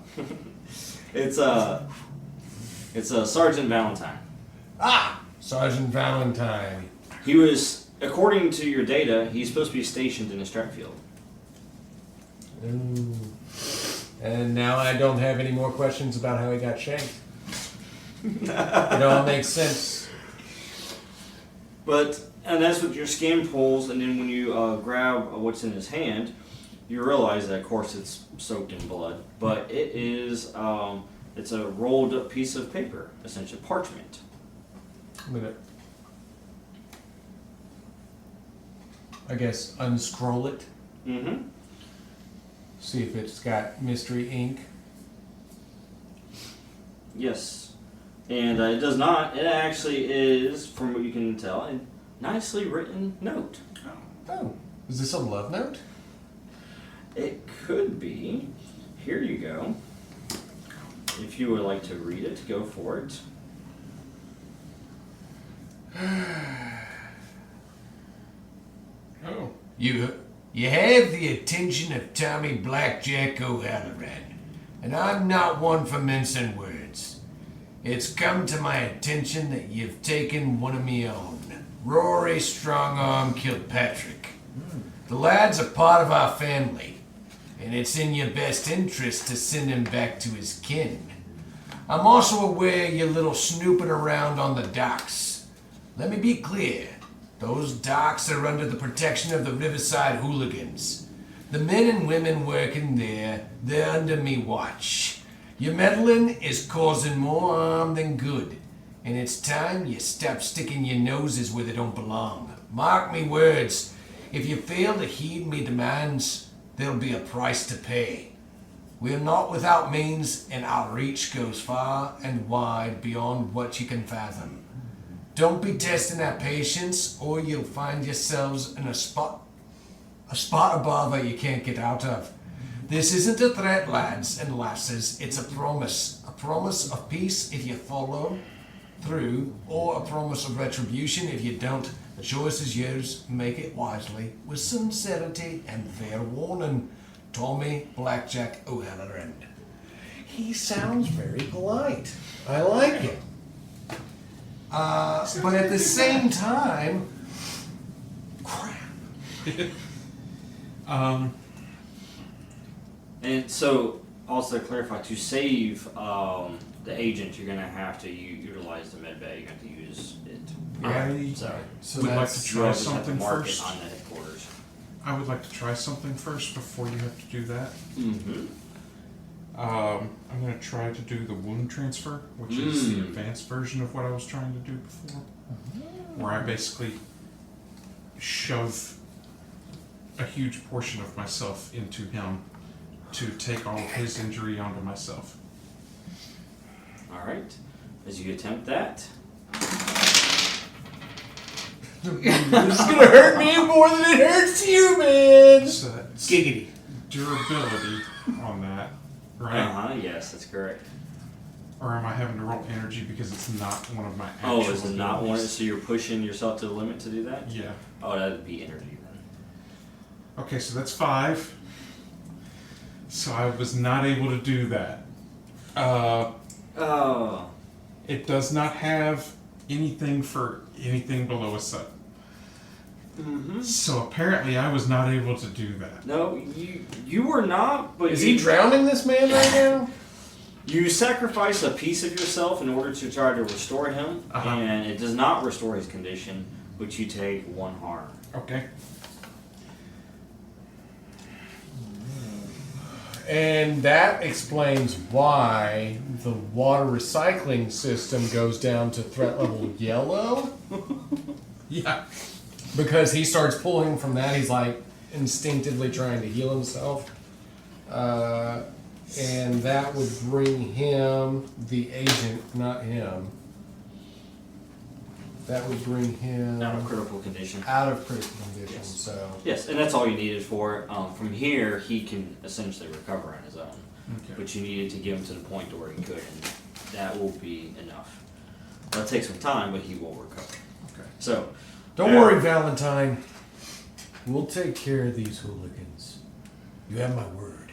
S2: It's Sergeant Valentine.
S4: Ah! Sergeant Valentine.
S2: He was, according to your data, he's supposed to be stationed in a strap field.
S4: Ooh. And now I don't have any more questions about how he got shanked. It all makes sense.
S2: And that's what your scan pulls, and then when you grab what's in his hand, you realize that, of course, it's soaked in blood, but it is, it's a rolled up piece of paper, essentially parchment.
S4: I'm gonna, I guess, unscroll it.
S2: Mm-hmm.
S4: See if it's got mystery ink.
S2: Yes. And it does not. It actually is, from what you can tell, a nicely written note.
S4: Oh, is this a love note?
S2: It could be. Here you go. If you would like to read it, go for it.
S3: Oh.
S10: You have the attention of Tommy Blackjack O'Halloran, and I'm not one for mincing words. It's come to my attention that you've taken one of me own. Rory Strongarm Kilpatrick. The lad's a part of our family, and it's in your best interest to send him back to his kin. I'm also aware you're little snooping around on the docks. Let me be clear. Those docks are under the protection of the Riverside Hooligans. The men and women working there, they're under me watch. Your meddling is causing more harm than good, and it's time you stop sticking your noses where they don't belong. Mark me words, if you fail to heed me demands, there'll be a price to pay. We're not without means, and our reach goes far and wide beyond what you can fathom. Don't be testing our patience, or you'll find yourselves in a spot of bother you can't get out of. This isn't a threat, lads and lasses. It's a promise of peace if you follow through, or a promise of retribution if you don't. The choice is yours. Make it wisely, with sincerity and fair warning. Tommy Blackjack O'Halloran.
S4: He sounds very polite. I like it.
S10: But at the same time, crap.
S2: And so, also to clarify, to save the agent, you're going to have to utilize the med bay. You're going to have to use it.
S3: So would like to try something
S2: mark
S3: first.
S2: it on the headquarters.
S3: I would like to try something first before you have to do that.
S2: Mm-hmm.
S3: I'm going to try to do the wound transfer, which is the advanced version of what I was trying to do before, where I basically shove a huge portion of myself into him to take all of his injury onto myself.
S2: All right. As you attempt that.
S4: This is gonna hurt me more than it hurts you, man.
S3: So that's
S6: Giggity.
S3: durability on that, right?
S2: Uh-huh, yes, that's correct.
S3: Or am I having to roll energy because it's not one of my actual
S2: Oh, is it not one?
S3: abilities?
S2: So you're pushing yourself to the limit to do that?
S3: Yeah.
S2: Oh, that would be energy then.
S3: Okay, so that's 5. So I was not able to do that.
S2: Oh.
S3: It does not have anything for anything below a 7.
S2: Mm-hmm.
S3: So apparently I was not able to do that.
S2: No, you were not, but
S4: Is he drowning this man right now?
S2: You sacrifice a piece of yourself in order to try to restore him, and it does not restore his condition, but you take 1 harm.
S3: Okay.
S4: And that explains why the water recycling system goes down to threat level yellow.
S3: Yeah.
S4: Because he starts pulling from that, he's like instinctively trying to heal himself. And that would bring him, the agent, not him. That would bring him
S2: Out of critical condition.
S4: out of critical condition.
S2: Yes.
S4: So
S2: Yes, and that's all you needed for it. From here, he can essentially recover on his own.
S3: Okay.
S2: But you needed to get him to the point where he could, and that will be enough. That'll take some time, but he will recover.
S3: Okay.
S2: So,
S4: don't worry, Valentine. We'll take care of these hooligans. You have my word.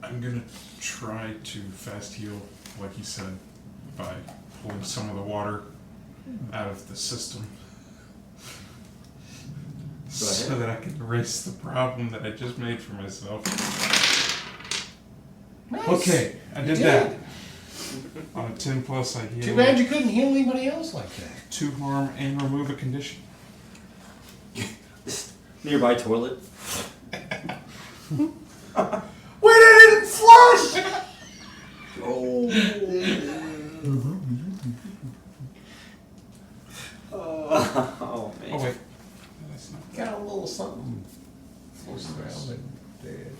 S3: I'm gonna try to fast heal, like you said, by pulling some of the water out of the system. So that I can erase the problem that I just made for myself.
S4: Nice.
S3: Okay, I
S4: You
S3: did
S4: did.
S3: that. On a 10 plus, I heal.
S4: Too bad you couldn't heal anybody else like that.
S3: 2 harm and remove a condition.
S2: nearby toilet.
S4: We didn't flush!
S2: Oh. Oh, man.
S3: Oh, wait. That's not.
S4: Got a little something floating around and dead.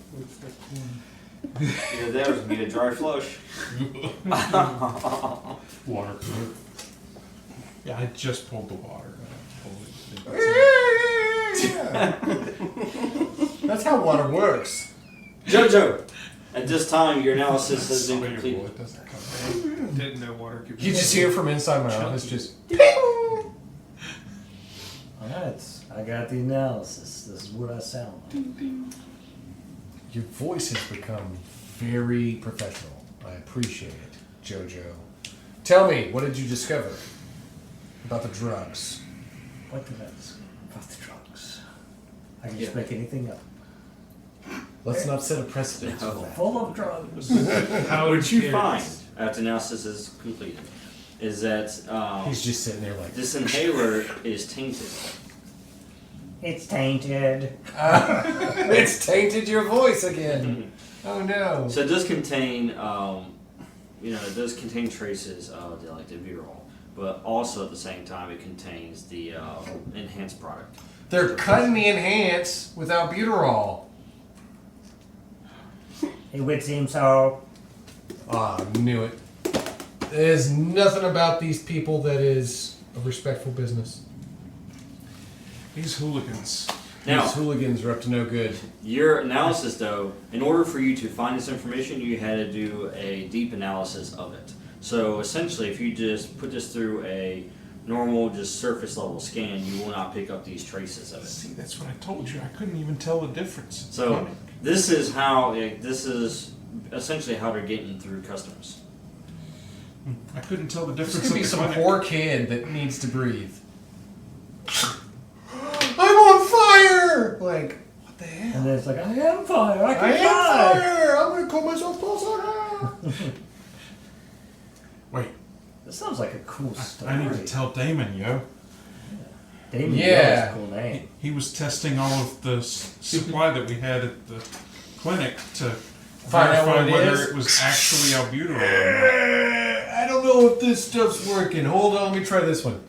S2: Either that or it's gonna be a dry flush.
S3: Water. Yeah, I just pulled the water. I pulled it.
S4: That's how water works.
S2: Jojo, at this time, your analysis has been completed.
S8: Didn't know water could be.
S4: You just hear from inside my office, just.
S6: Alright, I got the analysis. This is what I sound like.
S4: Your voice has become very professional. I appreciate it, Jojo. Tell me, what did you discover about the drugs?
S6: What did I discover about the drugs? I can just make anything up.
S4: Let's not set a precedent.
S2: No.
S4: for that.
S6: Full of drugs.
S2: What you find after analysis is completed is that
S4: He's just sitting there like.
S2: this inhaler is tainted.
S6: It's tainted.
S4: It's tainted your voice again. Oh no.
S2: So it does contain, it does contain traces of the albuterol, but also at the same time it contains the enhanced product.
S4: They're cutting the enhance without butyrol.
S6: It would seem so.
S4: Ah, knew it. There's nothing about these people that is a respectful business.
S3: These hooligans.
S2: Now,
S4: These hooligans are up to no good.
S2: your analysis, though, in order for you to find this information, you had to do a deep analysis of it. So essentially, if you just put this through a normal, just surface level scan, you will not pick up these traces of it.
S3: See, that's what I told you. I couldn't even tell the difference. It's
S2: So
S3: funny.
S2: this is essentially how they're getting through customers.
S3: I couldn't tell the
S4: This
S3: difference.
S4: could be
S3: at the
S4: some
S3: clinic.
S4: poor kid that needs to breathe. I'm on fire! Like, what the hell?
S6: And then it's like, I am fire. I
S4: I
S6: can
S4: am
S6: fly.
S4: fire! I'm gonna call myself Bolster.
S3: Wait,
S6: This sounds like a cool story.
S3: I need to tell Damon, yo.
S6: Damien
S4: Yeah.
S6: is a cool name.
S3: He was testing all of the supply that we had at the clinic to
S4: Find out
S3: verify
S4: what it
S3: whether
S4: is?
S3: it was actually albuterol or
S4: I don't know if this stuff's working. Hold on, let me try this one.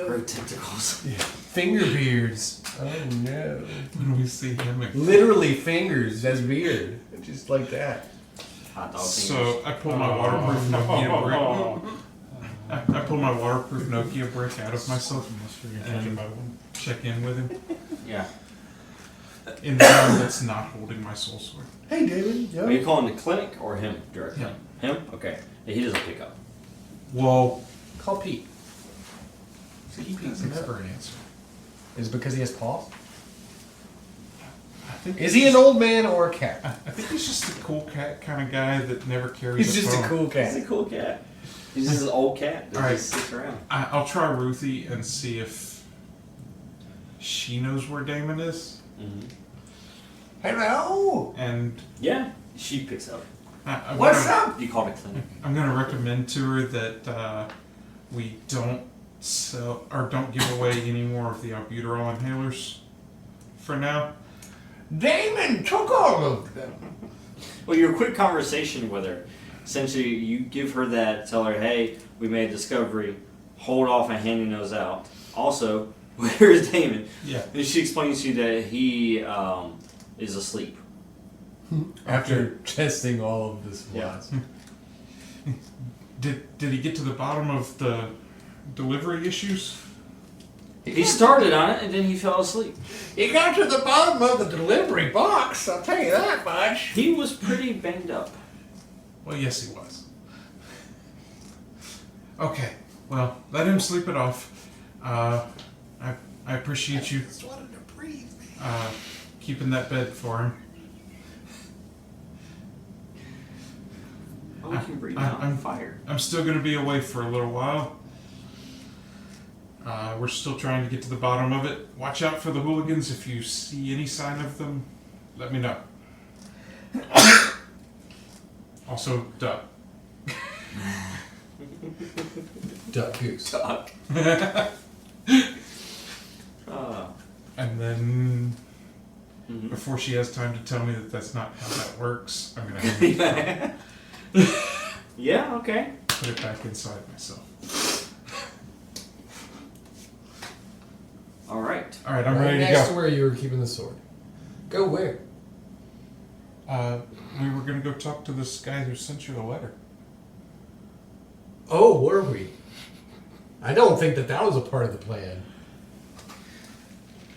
S2: Great tentacles.
S4: Finger beards. Oh no.
S3: not. When we see him,
S4: Literally fingers as beard. Just like that.
S2: Hot dog fingers.
S3: so I pulled my waterproof Nokia brick. I pulled my waterproof Nokia brick out of myself and check in with him
S2: Yeah.
S3: in the room that's not holding my soul sword.
S4: Hey David.
S2: Are you calling the clinic or him directly?
S3: Him.
S2: Him? Okay. Yeah, he doesn't pick up.
S3: Well,
S4: Call Pete.
S3: he doesn't ever answer.
S4: Is it because he has paws?
S3: I think
S4: Is he an old man or a cat?
S3: I think he's just a cool cat kind of guy that never carries
S4: He's
S3: a
S4: just
S3: phone.
S4: a cool
S2: He's
S4: cat.
S2: a cool cat. He's just an old cat that
S3: All right.
S2: just sits around.
S3: I'll try Ruthie and see if she knows where Damon is.
S2: Mm-hmm.
S4: Hello.
S3: And
S2: Yeah, she picks up.
S4: What's up?
S2: You call it clinic.
S3: I'm going to recommend to her that we don't sell or don't give away any more of the albuterol inhalers for now.
S4: Damon took all of them.
S2: Well, your quick conversation with her, essentially, you give her that, tell her, hey, we made a discovery, hold off on handing those out. Also, where's Damon?
S3: Yeah.
S2: And she explains to you that he is asleep.
S4: After testing all of this
S2: Yeah.
S4: was.
S3: Did he get to the bottom of the delivery issues?
S2: He started on it and then he fell asleep.
S4: He got to the bottom of the delivery box, I'll tell you that much.
S2: He was pretty banged up.
S3: Well, yes, he was. Okay, well, let him sleep it off. I appreciate you
S4: Just wanted to breathe, man.
S3: keeping that bed for him.
S2: Oh, we can breathe
S3: I'm-
S2: on fire.
S3: I'm still going to be away for a little while. We're still trying to get to the bottom of it. Watch out for the hooligans. If you see any sign of them, let me know. Also, duck.
S4: Duck goose.
S2: Duck.
S3: And then,
S2: Mhm.
S3: before she has time to tell me that that's not how that works, I'm going to hand it
S2: Yeah, okay.
S3: put it back inside myself.
S2: All right.
S3: All right, I'm
S4: Right
S3: ready to
S4: next
S3: go.
S4: to where you were keeping the sword. Go where?
S3: We were going to go talk to this guy who sent you the letter.
S4: Oh, were we? I don't think that was a part of the plan.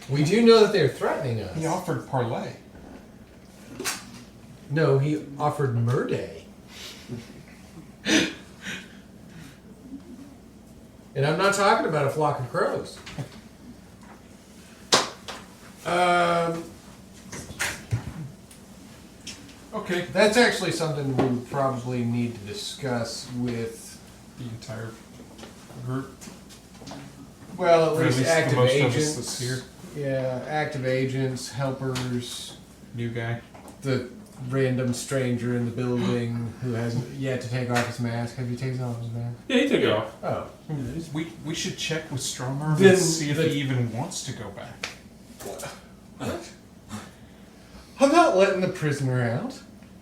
S4: We do know that they're threatening us.
S3: He offered parlay.
S4: No, he offered Murday. And I'm not talking about a flock of crows.
S3: Okay.
S4: That's actually something we probably need to discuss with
S3: The entire group.
S4: Well, at
S3: Or
S4: least
S3: the
S4: active
S3: most of us
S4: agents.
S3: that's here.
S4: Yeah, active agents, helpers,
S3: New guy.
S4: the random stranger in the building who hasn't yet to take off his mask. Have you taken off his mask?
S5: Yeah, he took it off.
S4: Oh.
S3: We should check with Stromarm
S4: Then
S3: and see if
S4: the-
S3: he even wants to go back.
S4: What? I'm not letting the prisoner out.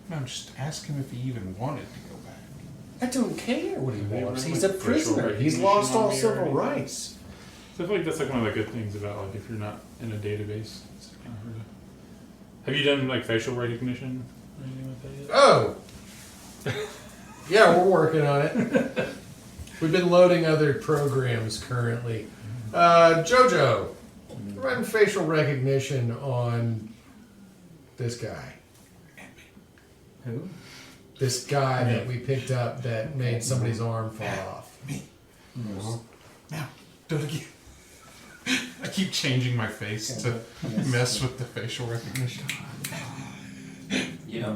S3: No, just ask him if he even wanted to go back.
S4: I don't care what he
S5: They
S4: wants.
S5: run,
S4: He's
S5: like,
S4: a
S5: facial
S4: prisoner. He's
S5: recognition
S4: lost
S5: on
S4: all
S5: me or
S4: civil
S5: anything?
S4: rights.
S5: So I feel like that's like one of the good things about like if you're not in a database. It's kind of hard to... Have you done like facial recognition or anything like that yet?
S4: Oh. Yeah, we're working on it. We've been loading other programs currently. Jojo, run facial recognition on this guy.
S6: Who?
S4: This guy that we picked up that made somebody's arm fall off.
S3: Now, do it again. I keep changing my face to mess with the facial recognition.
S2: Yeah.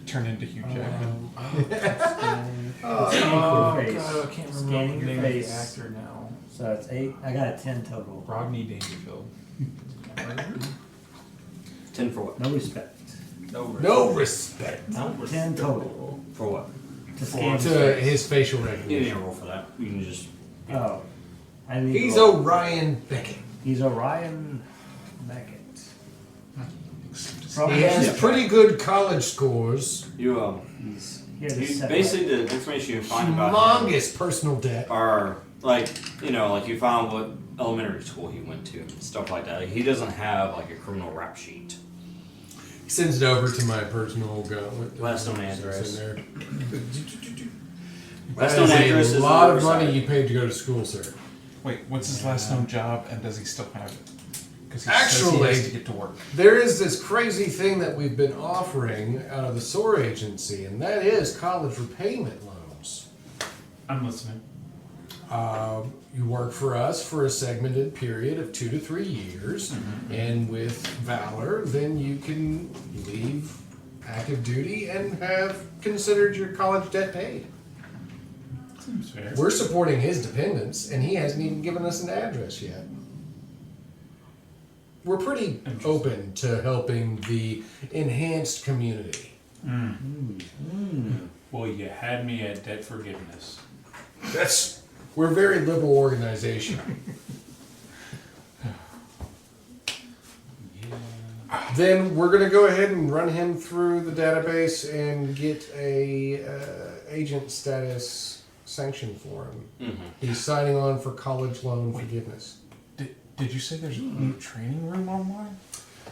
S3: Turn into Hugh Jackman.
S6: Scanning your face.
S9: God, I can't remember
S6: Scanning
S9: the
S6: your
S9: name of the
S6: face.
S9: actor now.
S6: So it's 8. I got a 10 total.
S9: Rodney Dangerfield.
S2: 10 for what?
S6: No respect.
S4: No respect.
S6: 10 total.
S2: For what?
S6: To scan his
S4: To
S6: face.
S4: his facial
S2: You didn't
S4: recognition.
S2: roll for that. You can just.
S6: Oh. I need to
S4: He's
S6: roll.
S4: Orion Beckett.
S6: He's Orion Beckett.
S4: He has pretty good college scores.
S2: You
S6: He has a
S2: you,
S6: 7.
S2: basically the information you find about him
S4: Humongous personal debt.
S2: are like like you found what elementary school he went to and stuff like that. Like, he doesn't have like a criminal rap sheet.
S4: He sends it over to my personal gauntlet.
S2: Last known
S4: It's
S2: address.
S4: in there.
S2: Last
S4: That
S2: known
S4: is
S2: address
S4: a
S2: is
S4: lot
S2: on
S4: of
S2: the
S4: money
S2: side.
S4: you paid to go to school, sir.
S3: Wait, what's his last known job, and does he still have it? Because he
S4: Actually-
S3: says he has to get to work.
S4: There is this crazy thing that we've been offering out of the SOAR agency, and that is college repayment loans.
S5: I'm listening.
S4: You work for us for a segmented period of 2 to 3 years, and with Valor, then you can leave active duty and have considered your college debt paid.
S5: Seems fair.
S4: We're supporting his dependents, and he hasn't even given us an address yet. We're pretty open to helping the enhanced community.
S5: Well, you had me at debt forgiveness.
S4: We're a very liberal organization. Then we're going to go ahead and run him through the database and get a agent status sanction for him. He's signing on for college loan forgiveness.
S3: Did you say there's a new training room online?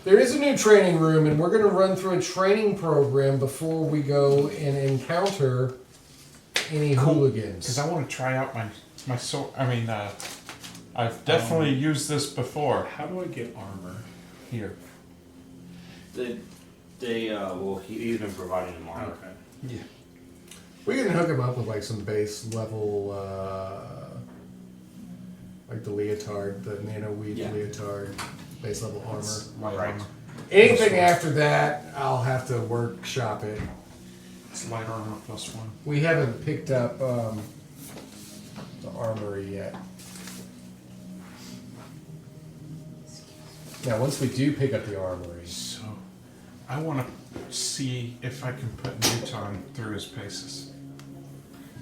S4: There is a new training room, and we're going to run through a training program before we go and encounter any hooligans.
S3: Because I want to try out my sword. I mean, I've definitely used this before.
S5: How do I get armor?
S3: Here.
S2: He's been providing them armor.
S5: Okay.
S3: Yeah.
S4: We can hook him up with like some base level, like the leotard, the nano weed leotard, base level armor.
S2: Right.
S4: Anything after that, I'll have to workshop it.
S3: It's light armor +1.
S4: We haven't picked up the armory yet. Now, once we do pick up the armory,
S3: So, I want to see if I can put NuTon through his paces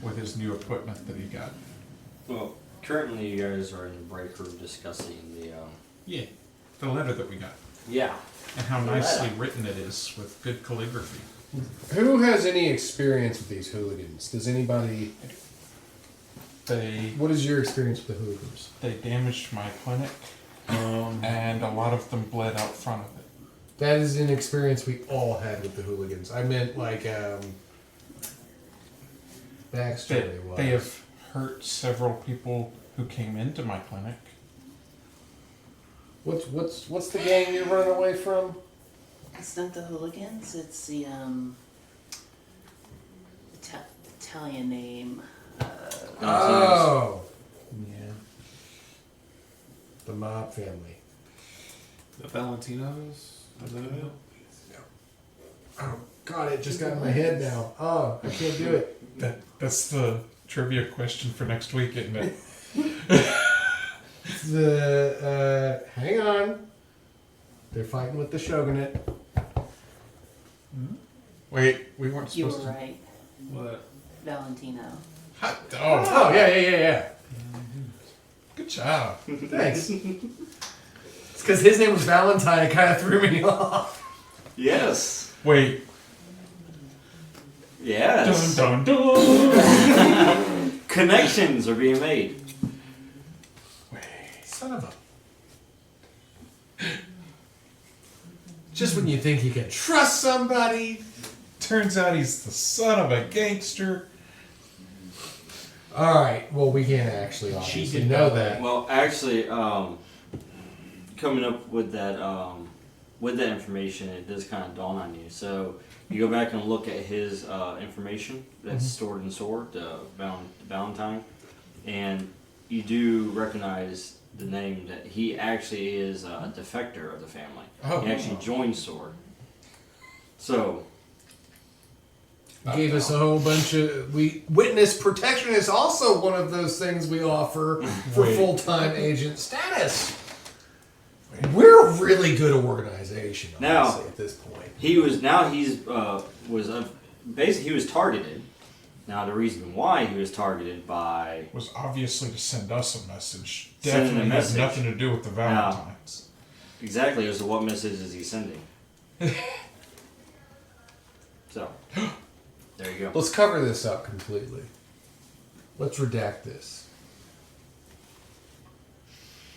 S3: with his new equipment that he got.
S2: Well, currently you guys are in the break room discussing the
S3: Yeah, the letter that we got,
S2: yeah.
S3: and how
S2: The
S3: nicely
S2: letter.
S3: written it is with good calligraphy.
S4: who has any experience with these hooligans? Does anybody?
S3: They
S4: What is your experience with the hooligans?
S3: damaged my clinic, and a lot of them bled out front of it.
S4: That is an experience we all had with the hooligans. I meant like backstory.
S3: They have hurt several people who came into my clinic.
S4: What's the gang you're running away from?
S7: It's not the Hooligans, it's the Italian name.
S4: Oh! Yeah. The mob family.
S8: The Valentinos? Is that it?
S4: Oh, God, it just got in my head now. Oh, I can't do it.
S3: That's the trivia question for next week, isn't it?
S4: Hang on. They're fighting with the shogunate.
S3: Wait, we weren't
S7: You
S3: supposed
S7: were
S3: to.
S7: right.
S8: What?
S7: Valentino.
S4: Oh, yeah.
S3: Good job.
S4: Thanks. It's because his name was Valentine. It kind of threw me off.
S2: Yes.
S3: Wait.
S2: Yes.
S3: Dun dun dun.
S2: Connections are being made.
S4: Son of a... Just when you think you can trust somebody.
S3: Turns out he's the son of a gangster.
S4: Alright, well, we can't actually obviously
S8: did
S4: know
S8: not.
S4: that.
S2: Well, actually, coming up with that information, it does kind of dawn on you. So you go back and look at his information that's stored in Sword, Valentine, and you do recognize the name that he actually is a defector of the family.
S3: Oh.
S2: He actually joined Sword. So
S4: Gave us a whole bunch of... Witness protection is also one of those things we offer for
S3: Wait.
S4: full-time agent status. We're a really good organization,
S2: Now-
S4: honestly, at this point.
S2: he was basically he was targeted. Now the reason why he was targeted by
S3: Was obviously to send us a message.
S2: Sending a
S3: Definitely has
S2: message.
S3: nothing to do with the Valentines.
S2: exactly as to what message is he sending. So there you go.
S4: Let's cover this up completely. Let's redact this.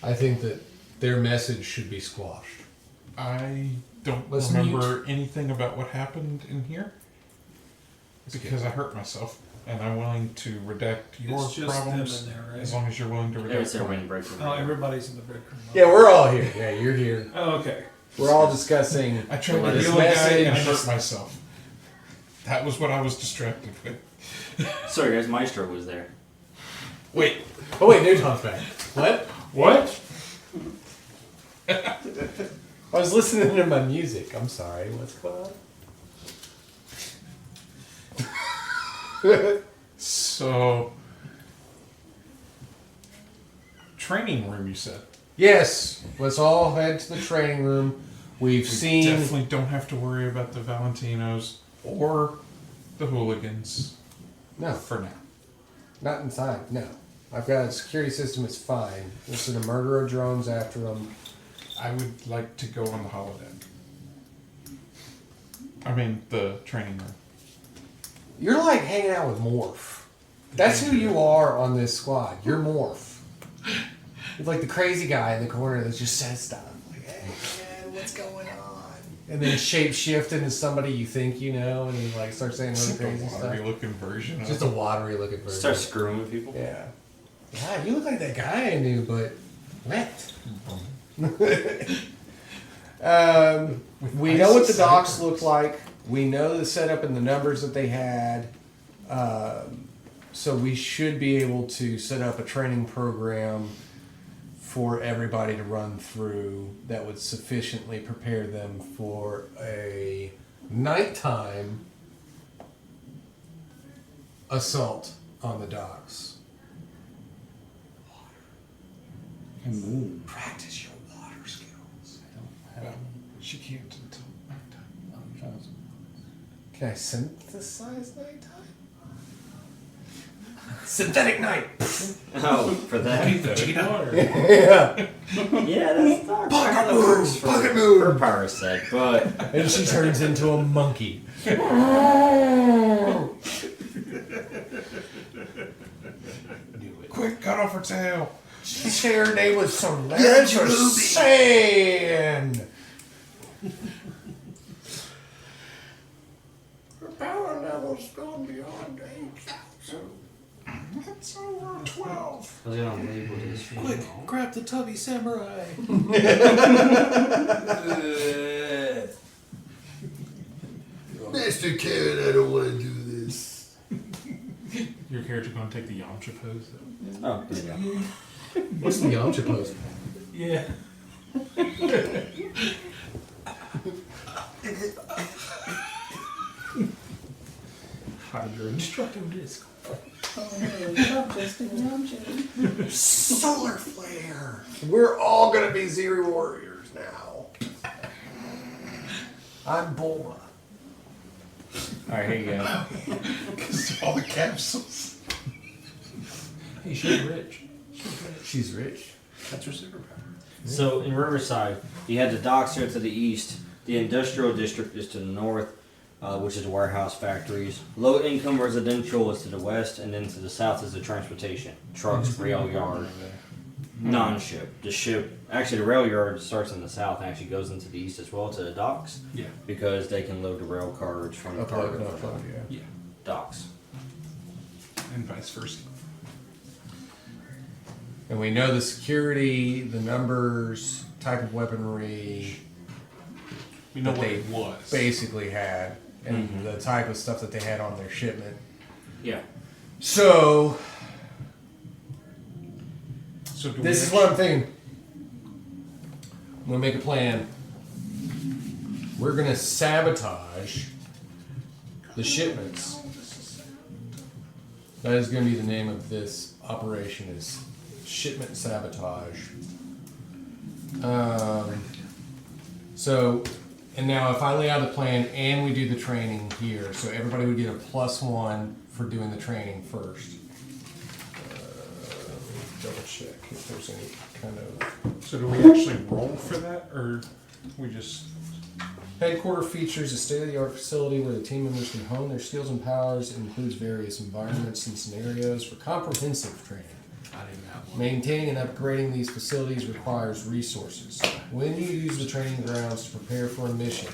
S4: I think that their message should be squashed.
S3: I don't
S4: Let's
S3: remember anything about what happened in here because I hurt myself, and I'm willing to redact your
S9: It's just
S3: problems
S9: them in there, right?
S3: as long as you're willing to
S2: There's
S3: redact
S2: their
S3: mine.
S2: wind break room.
S9: Oh, everybody's in the break room.
S4: Yeah, we're all here. Yeah, you're here.
S9: Oh, okay.
S4: We're all discussing
S3: I tried to
S4: this
S3: heal a guy and
S4: message.
S3: hurt myself. That was what I was distracted with.
S2: Sorry guys, Maestro was there.
S3: Wait,
S4: Oh wait, NuTon's back. What?
S3: what?
S4: I was listening to my music. I'm sorry. What's going on?
S3: So, training room, you said.
S4: Yes, let's all head to the training room. We've
S3: We
S4: seen.
S3: definitely don't have to worry about the Valentinos or the Hooligans
S4: No,
S3: for now.
S4: not inside. No, I've got a security system. It's fine. There's a murder of drones after them.
S3: I would like to go on the holodeck. I mean, the training room.
S4: You're like hanging out with Morph. That's who you are on this squad. You're Morph. You're like the crazy guy in the corner that just says stuff. Like, hey, man, what's going on? And then shape shift into somebody you think you know, and he like starts saying
S3: It's
S4: really
S3: like a
S4: crazy
S3: watery
S4: stuff.
S3: looking version
S4: Just
S3: of
S4: a watery looking version.
S2: Start screwing with people.
S4: Yeah. Yeah, you look like that guy I knew, but wet. We know what the docks look like. We know the setup and the numbers that they had. So we should be able to set up a training program for everybody to run through that would sufficiently prepare them for a nighttime assault on the docks.
S6: And moon.
S4: Practice your water skills.
S3: Well, she can't until nighttime.
S4: Can I synthesize nighttime? Synthetic night.
S2: Oh, for that.
S4: Yeah.
S2: Yeah, that's not
S4: Pocket
S2: how that
S4: move,
S2: works for
S4: pocket move.
S2: her power set, but
S4: And she turns into a monkey.
S3: Quick, cut off her tail.
S4: She said her name was Solaris or Sand. Her power level's gone beyond 8,000. It's over 12.
S2: I was gonna label this.
S8: Quick, grab the tubby samurai.
S10: Mr. Karen, I don't want to do this.
S9: Your character gonna take the Yamcha pose?
S2: Oh, there you go.
S4: What's the Yamcha pose?
S9: Yeah. Hide your instructive disc.
S10: Solar flare. We're all gonna be Zero Warriors now. I'm Bulma.
S2: Alright, here you go.
S3: Because of all the capsules.
S9: Hey, she's rich.
S10: She's rich.
S8: That's her superpower.
S2: So in Riverside, you have the docks here to the east. The industrial district is to the north, which is the warehouse factories. Low income residential is to the west, and then to the south is the transportation. Trucks, rail yard, non-ship. The ship, actually the rail yard starts in the south and actually goes into the east as well to the docks.
S9: Yeah.
S2: Because they can load the rail cars from the cargo
S9: Yeah.
S2: docks.
S3: And vice versa.
S4: And we know the security, the numbers, type of weaponry
S9: We know
S4: that
S9: what
S4: they
S9: it was.
S4: basically had, and the type of stuff that they had on their shipment.
S2: Yeah.
S4: So,
S9: So do
S4: this
S9: we
S4: is what I'm thinking. I'm going to make a plan. We're going to sabotage the shipments. That is going to be the name of this operation, is shipment sabotage. And now if I lay out the plan and we do the training here, so everybody would get a +1 for doing the training first. Let me double check if there's any kind of...
S3: So do we actually roll for that, or we just...
S4: Headquarter features a state-of-the-art facility where the team members can hone their skills and powers. It includes various environments and scenarios for comprehensive training.
S8: I didn't have one.
S4: Maintaining and upgrading these facilities requires resources. When you use the training grounds to prepare for a mission,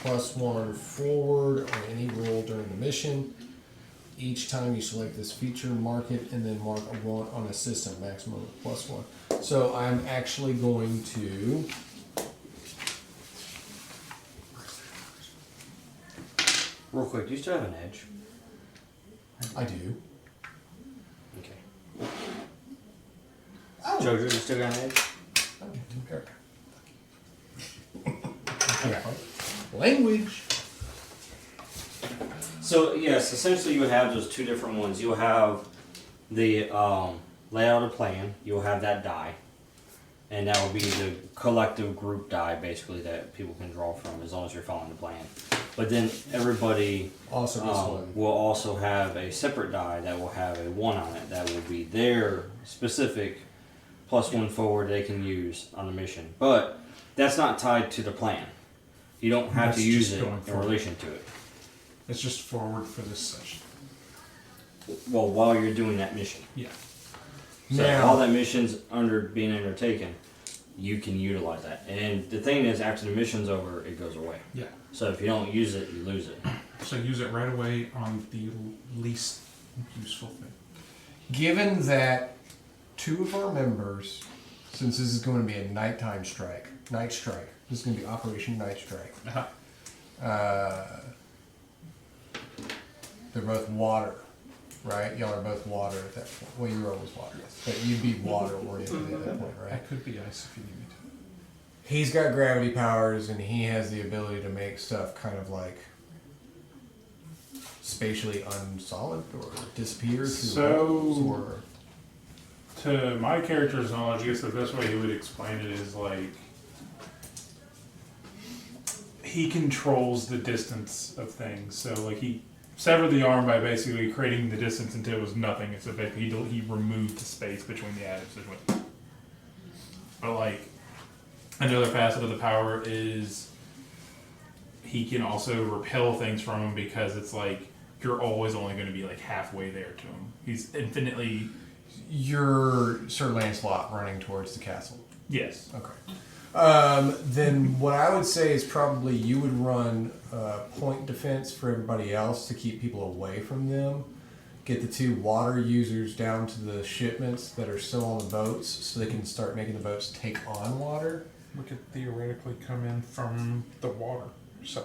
S4: +1 forward on any roll during the mission. Each time you select this feature, mark it, and then mark a 1 on a system, maximum of +1. So I'm actually going to...
S2: Real quick, do you still have an edge?
S4: I do.
S2: Okay. Jojo, you still got an edge?
S4: Language.
S2: So yes, essentially you have those two different ones. You'll have the layout of plan. You'll have that die, and that will be the collective group die, basically, that people can draw from as long as you're following the plan. But then everybody
S4: Also this one.
S2: will also have a separate die that will have a 1 on it. That will be their specific +1 forward they can use on the mission. But that's not tied to the plan. You don't have
S3: That's
S2: to use
S3: just
S2: it
S3: going
S2: in
S3: forward.
S2: relation to it.
S3: It's just forward for this session.
S2: Well, while you're doing that mission.
S3: Yeah.
S2: So
S4: Now-
S2: while that mission's being undertaken, you can utilize that. And the thing is, after the mission's over, it goes away.
S3: Yeah.
S2: So if you don't use it, you lose it.
S3: So use it right away on the least useful thing.
S4: Given that 2 of our members, since this is going to be a night strike, this is going to be Operation Night Strike. They're both water, right? Y'all are both water at that point. Well, you were always water. Yes. But you'd be water oriented at that point,
S3: I
S4: right?
S3: could be ice if you need me to.
S4: He's got gravity powers and he has the ability to make stuff kind of like spatially unsolid or disappear
S5: So-
S4: or
S5: To my character's knowledge, I guess the best way he would explain it is like he controls the distance of things. So like he severed the arm by basically creating the distance until it was nothing. So basically he removed the space between the atoms. But like another facet of the power is he can also repel things from him because it's like you're always only going to be like halfway there to him. He's infinitely.
S4: you're Sir Lancelot running towards the castle.
S5: Yes.
S4: Okay. Then what I would say is probably you would run point defense for everybody else to keep people away from them. get the 2 water users down to the shipments that are still on the boats so they can start making the boats take on water.
S3: We could theoretically come in from the water side.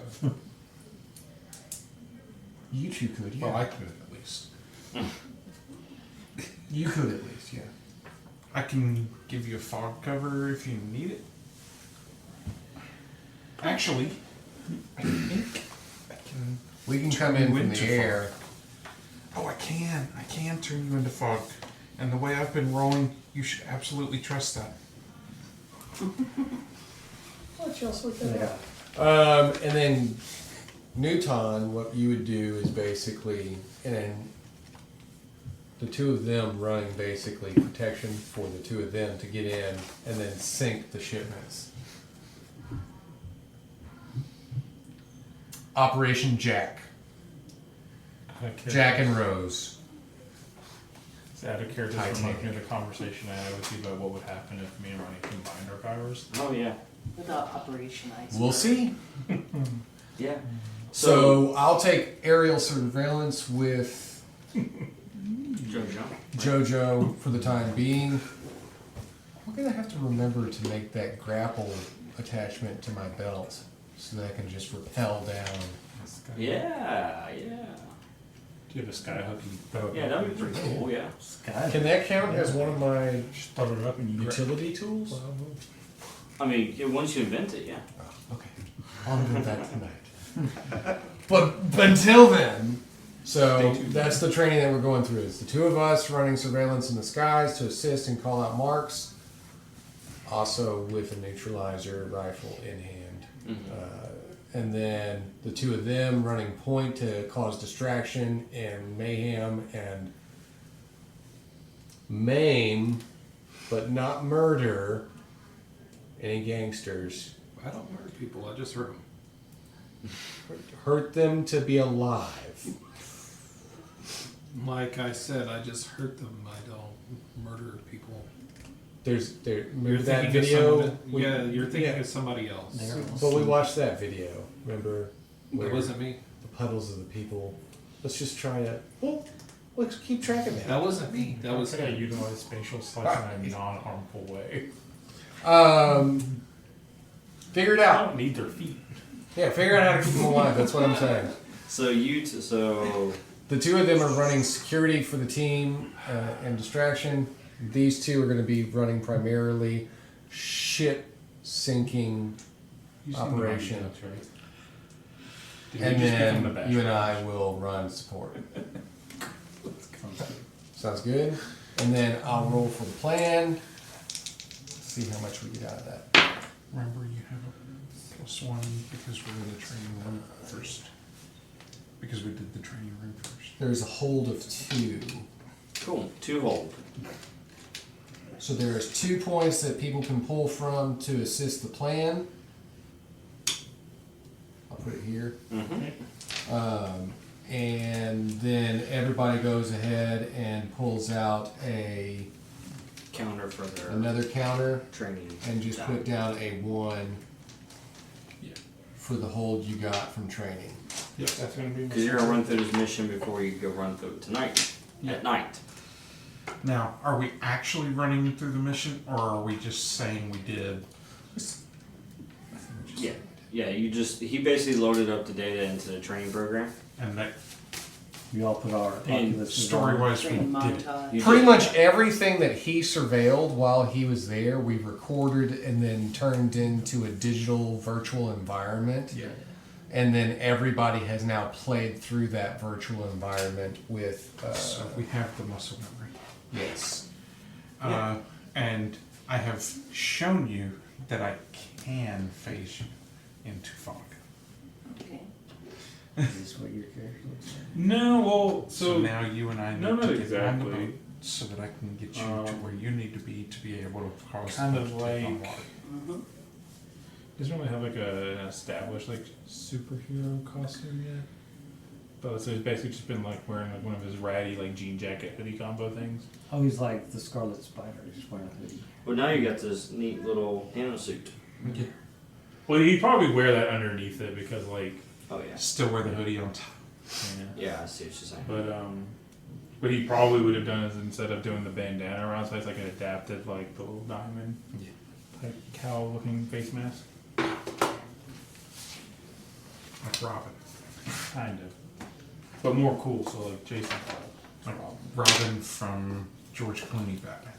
S4: You 2 could, yeah.
S3: Well, I could at least.
S4: You could at least, yeah.
S3: I can give you a fog cover if you need it. Actually, I think I can.
S4: We can
S3: turn
S4: come in
S3: you
S4: from the
S3: into
S4: air.
S3: fog. Oh, I can. I can turn you into fog. And the way I've been rolling, you should absolutely trust that.
S4: And then NuTon, what you would do is basically, and the 2 of them running basically protection for the 2 of them to get in and then sink the shipments. Operation Jack.
S9: Okay.
S4: Jack and Rose.
S9: So out of character, this reminds me of the conversation I had with you about what would happen if me and Ronnie combined our powers.
S2: Oh yeah.
S7: Without Operation Iceberg.
S4: We'll see.
S2: Yeah.
S4: So I'll take aerial surveillance with JoJo for the time being. I'm gonna have to remember to make that grapple attachment to my belt so that I can just rappel down.
S2: Yeah, yeah.
S9: Do you have a skyhook?
S2: Yeah, that would be pretty cool, yeah.
S4: Can that count as one of my
S9: Just throw it up and you
S4: utility tools?
S2: I mean, once you invent it, yeah.
S4: Oh, okay. I'll do that tonight. But until then, so that's the training that we're going through. It's the 2 of us running surveillance in the skies to assist and call out marks, also with a neutralizer rifle in hand. And then the 2 of them running point to cause distraction and mayhem and maim, but not murder, any gangsters.
S8: I don't murder people. I just hurt them.
S4: Hurt them to be alive.
S8: Like I said, I just hurt them. I don't murder people.
S4: Remember that
S8: thinking
S4: video?
S8: of someone, you're thinking of somebody else.
S4: But we watched that video. Remember?
S8: That wasn't me.
S4: The puddles of the people. Let's just try to. Well, let's keep track of that.
S8: That wasn't me. That was
S9: How could I
S8: him.
S9: utilize spatial selection in a non-harmful way?
S4: Figure it
S9: I
S4: out.
S9: don't need their feet.
S4: Yeah, figure out how to keep them alive. That's what I'm saying.
S2: So so
S4: The 2 of them are running security for the team and distraction. These 2 are going to be running primarily ship sinking operation.
S9: That's right. Did
S4: And
S9: we just become the
S4: then
S9: best
S4: you and
S9: friends?
S4: I will run support. Sounds good. And then I'll roll for the plan. See how much we get out of that.
S3: Remember, you have a +1 because we're in the training room first. Because we did the training room first.
S4: There's a hold of 2.
S2: cool. 2 hold.
S4: So there's 2 points that people can pull from to assist the plan. I'll put it here. And then everybody goes ahead and pulls out a
S2: Counter for their
S4: another counter
S2: training.
S4: and just put down a 1 for the hold you got from training.
S9: Yep, that's going to be.
S2: Because you're gonna run through this mission before you go run through it tonight. At night.
S3: Now, are we actually running through the mission, or are we just saying we did?
S2: Yeah. Yeah, he basically loaded up the data into the training program.
S3: And that
S6: We all put our
S2: And
S6: Oculus
S3: story-wise, we
S7: Training
S3: did it.
S7: montage.
S2: You
S4: Pretty
S2: did.
S4: much everything that he surveilled while he was there, we recorded and then turned into a digital virtual environment.
S3: Yeah.
S4: And then everybody has now played through that virtual environment with.
S3: So we have the muscle memory.
S4: Yes.
S3: And I have shown you that I can phase you into fog.
S7: Okay.
S6: Is this what your character looks like?
S9: No, well,
S3: So
S9: so
S3: now you and I need
S9: No, not
S3: to get on the
S9: exactly.
S3: boat so that I can get you to where you need to be able to cause
S9: Kind
S3: the
S9: of
S3: boat to take on
S9: like-
S3: water.
S9: doesn't really have like an established like superhero costume yet. But so he's basically just been like wearing like one of his ratty like jean jacket hoodie combo things.
S6: Oh, he's like the Scarlet Spider. He's wearing a hoodie.
S2: Well, now you got this neat little nano suit.
S3: Yeah.
S9: Well, he'd probably wear that underneath it because like
S2: Oh yeah.
S3: Still wear the hoodie on top.
S9: yeah.
S2: Yeah, I see what you're saying.
S9: But What he probably would have done is instead of doing the bandana around, so it's like an adapted, like the little diamond type cow-looking face mask.
S3: Like Robin.
S9: Kind of. But more cool, so like Jason.
S3: Like Robin from George Clooney Batman.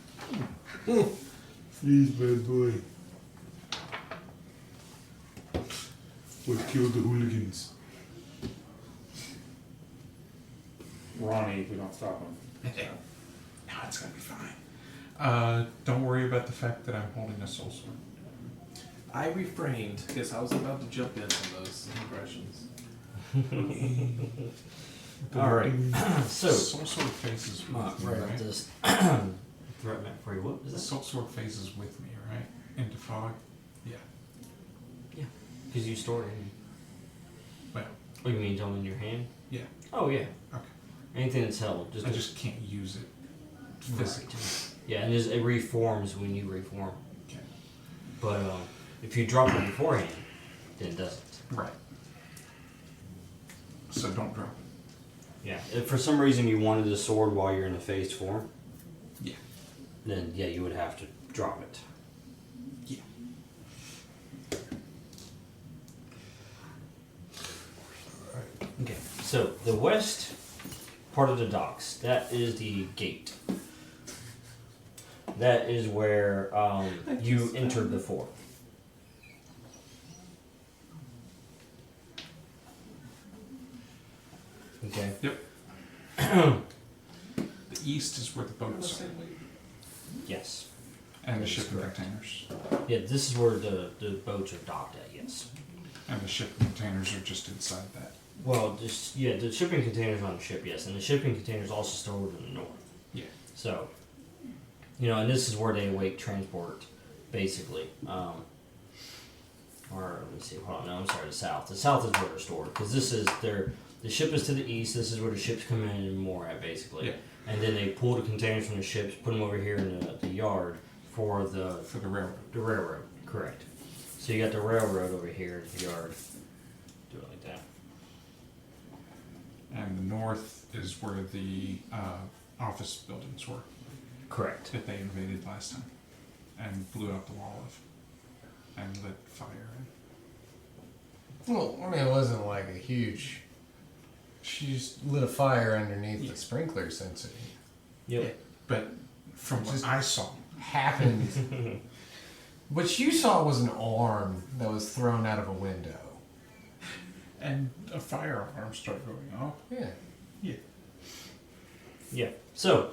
S5: Please, bad boy. What killed the hooligans?
S9: Ronnie, if we don't stop him.
S3: No, it's gonna be fine. Don't worry about the fact that I'm holding a soul sword.
S8: I refrained because I was about to jump in on those impressions.
S2: All right. So,
S3: soul sword faces with me,
S2: right
S3: right?
S2: up this threat map for you. What is
S3: The
S2: this?
S3: soul sword faces with me, right? Into fog. Yeah.
S2: Yeah. Because you stored it in.
S3: Well,
S2: What do you mean, tell me in your hand?
S3: yeah.
S2: Oh yeah.
S3: Okay.
S2: Anything that's held,
S3: I just can't use it physically.
S2: Yeah, and it reforms when you reform.
S3: Okay.
S2: But if you drop it beforehand, then it doesn't.
S3: Right. So don't drop it.
S2: Yeah. If for some reason you wanted the sword while you're in the phased form,
S3: Yeah.
S2: then yeah, you would have to drop it.
S3: Yeah.
S2: Okay. So the west part of the docks, that is the gate. That is where you entered before. Okay.
S3: Yep. The east is where the boats are.
S2: Yes.
S3: And the
S2: That is
S3: shipping
S2: correct.
S3: containers.
S2: Yeah, this is where the boats are docked at, yes.
S3: And the shipping containers are just inside that.
S2: Well, just, yeah, the shipping containers on the ship, yes. And the shipping containers also stored in the north.
S3: Yeah.
S2: So, you know, and this is where they await transport, basically. Or, let me see, hold on, no, I'm sorry, the south. The south is where they're stored, because this is their, the ship is to the east, this is where the ships come in and more at, basically.
S3: Yeah.
S2: And then they pull the containers from the ships, put them over here in the yard for the
S3: railroad.
S2: The railroad, correct. So you got the railroad over here, the yard. Do it like that.
S3: And the north is where the office buildings were.
S2: Correct.
S3: That they invaded last time. And blew up the wall of. And lit fire in.
S4: Well, I mean, it wasn't like a huge. She just lit a fire underneath the sprinkler sensor.
S2: Yep.
S3: Yeah, but from what I saw,
S4: Happened. What you saw was an arm that was thrown out of a window.
S3: and a fire alarm started going off.
S4: Yeah.
S3: Yeah.
S2: Yeah. So,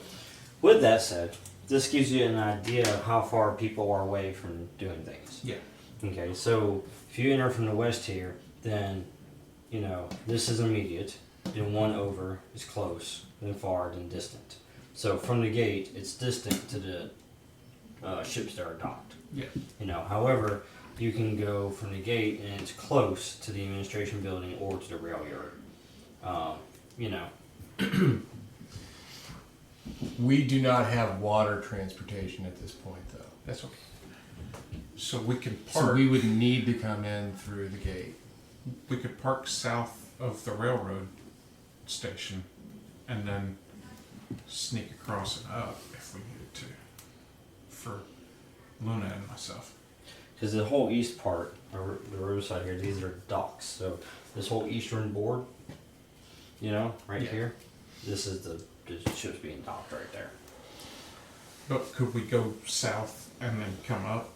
S2: with that said, this gives you an idea of how far people are away from doing things.
S3: Yeah.
S2: Okay, so if you enter from the west here, then, you know, this is immediate, then one over is close, then far, then distant. So from the gate, it's distant to the ships that are docked.
S3: Yeah.
S2: You know, however, you can go from the gate and it's close to the administration building or to the rail yard. You know.
S4: We do not have water transportation at this point, though.
S3: That's okay. So we can
S4: So
S3: park.
S4: we would need to come in through the gate.
S3: We could park south of the railroad station, and then sneak across and up if we needed to. For Luna and myself.
S2: Because the whole east part, or the roadside here, these are docks. So this whole eastern board, you know, right
S3: Yeah.
S2: here, this is the ships being docked right there.
S3: But could we go south and then come up?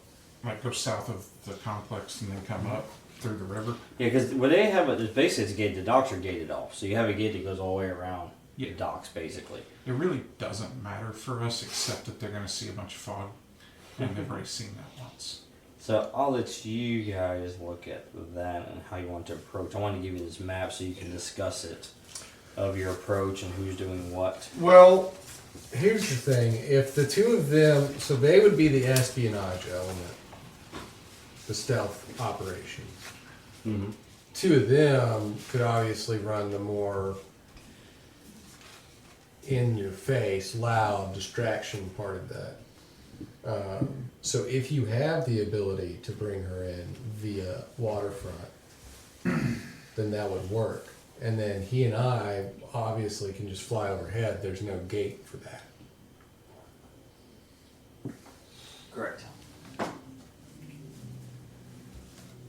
S3: Like go south of the complex and then come up through the river?
S2: Yeah, because what they have is basically it's gated. The docks are gated off, so you have a gate that goes all the way around
S3: Yeah.
S2: the docks, basically.
S3: It really doesn't matter for us except that they're going to see a bunch of fog. And they've already seen that once.
S2: So I'll let you guys look at that and how you want to approach. I want to give you this map so you can discuss it of your approach and who's doing what.
S4: Well, here's the thing. If the two of them, so they would be the espionage element, the stealth operation.
S2: Mm-hmm.
S4: Two of them could obviously run the more in your face, loud distraction part of that. So if you have the ability to bring her in via waterfront, then that would work. and then he and I obviously can just fly overhead. There's no gate for that.
S2: Correct.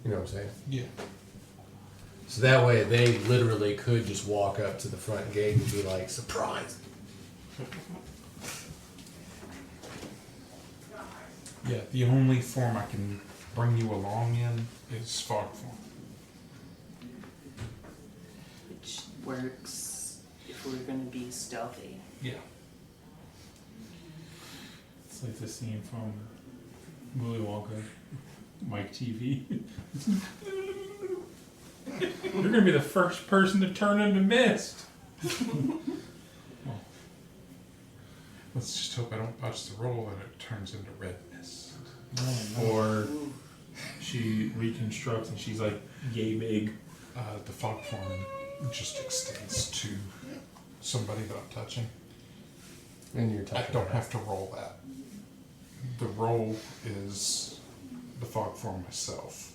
S4: You know what I'm saying?
S3: Yeah.
S4: So that way they literally could just walk up to the front gate and be like, surprise!
S3: Yeah, the only form I can bring you along in is fog form.
S7: Which works if we're gonna be stealthy.
S3: Yeah.
S9: It's like the scene from Willy Wonka, Mike TV. You're gonna be the first person to turn into mist.
S3: Let's just hope I don't botch the roll and it turns into red mist.
S9: Or she reconstructs and she's like yay big.
S3: The fog form just extends to somebody that I'm touching.
S4: And you're
S3: I
S4: touching
S3: don't
S4: that.
S3: have to roll that. The roll is the fog form myself.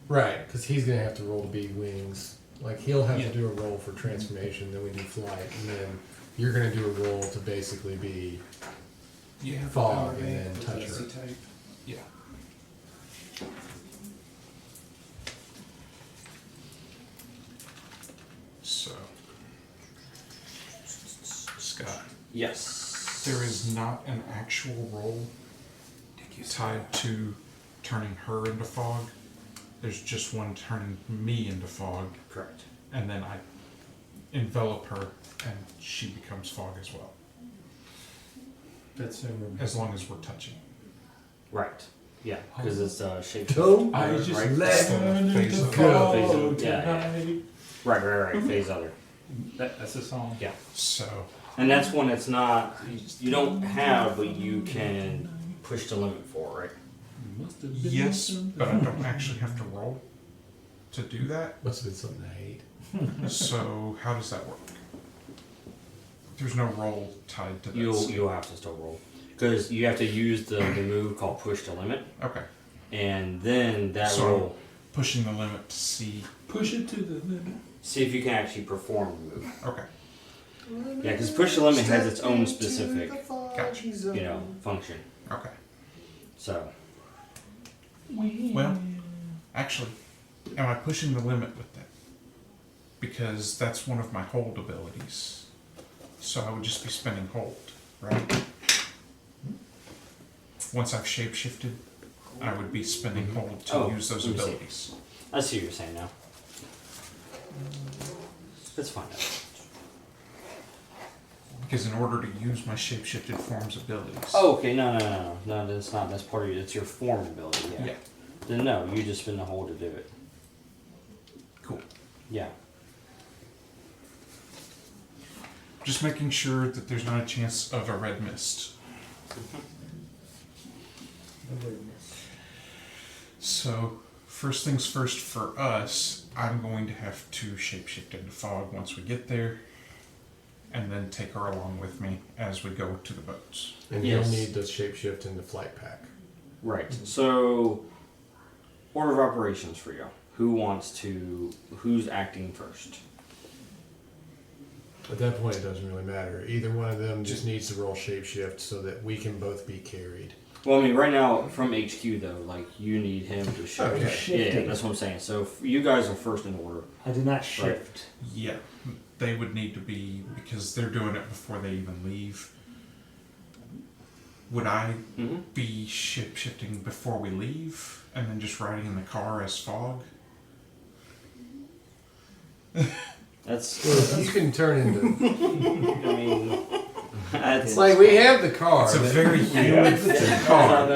S4: Right, because he's gonna have to roll to be wings. Like he'll have
S3: Yeah.
S4: to do a roll for transformation, then we do flight, and then you're gonna do a roll to basically be
S3: Yeah.
S4: fog and then touch her.
S3: Yeah. So, Scott,
S2: Yes.
S3: there is not an actual roll tied to turning her into fog. There's just one turning me into fog,
S2: Correct.
S3: and then I envelop her, and she becomes fog as well.
S9: That's so
S3: As long as we're touching.
S2: Right. Yeah, because it's shape.
S4: Don't
S3: I
S9: just
S2: right?
S3: let phase
S9: to
S3: other.
S9: fall
S2: Phase other.
S9: tonight.
S2: Right. Phase other.
S9: That's a song.
S2: Yeah.
S3: So,
S2: And that's when it's not, you don't have, but you can push the limit for, right?
S3: yes, but I don't actually have to roll to do that.
S4: Must have been something I hate.
S3: So, how does that work? There's no roll tied to this.
S2: You'll have to still roll. Because you have to use the move called push the limit,
S3: Okay.
S2: and then that
S3: So-
S2: roll,
S3: Pushing the limit to see.
S9: Push it to the limit.
S2: see if you can actually perform the move.
S3: Okay.
S2: Yeah, because push the limit has its own specific,
S3: Gotcha.
S2: function.
S3: Okay.
S2: So,
S3: Well, actually, am I pushing the limit with that? Because that's one of my hold abilities. So I would just be spending hold, right? Once I've shapeshifted, I would be spending hold to
S2: Oh,
S3: use those
S2: let me see.
S3: abilities.
S2: I see what you're saying now. Let's find out.
S3: Because in order to use my shapeshifted form's abilities.
S2: Oh, okay, no, that's not, that's part of it, it's your form ability, yeah.
S3: Yeah.
S2: Then no, you just spin the hold to do it.
S3: Cool.
S2: Yeah.
S3: Just making sure that there's not a chance of a red mist. So, first things first for us, I'm going to have to shapeshift into fog once we get there, and then take her along with me as we go to the boats.
S4: And
S2: Yes.
S4: you'll need to shapeshift into flight pack.
S2: Right. So, order of operations for you. Who's acting first?
S4: At that point, it doesn't really matter. Either one of them just needs to roll shapeshift so that we can both be carried.
S2: Well, I mean, right now, from HQ though, like, you need him to show.
S4: Okay.
S2: Yeah,
S6: Shifting.
S2: that's what I'm saying. So, you guys are first in order.
S6: I did not shift.
S3: Yeah, they would need to be, because they're doing it before they even leave. Would I
S2: Mm-hmm.
S3: be shapeshifting before we leave, and then just riding in the car as fog?
S2: That's,
S4: Well, you can turn into.
S2: I mean, that's.
S4: It's like we have the car.
S3: It's a
S4: that-
S3: very huge car.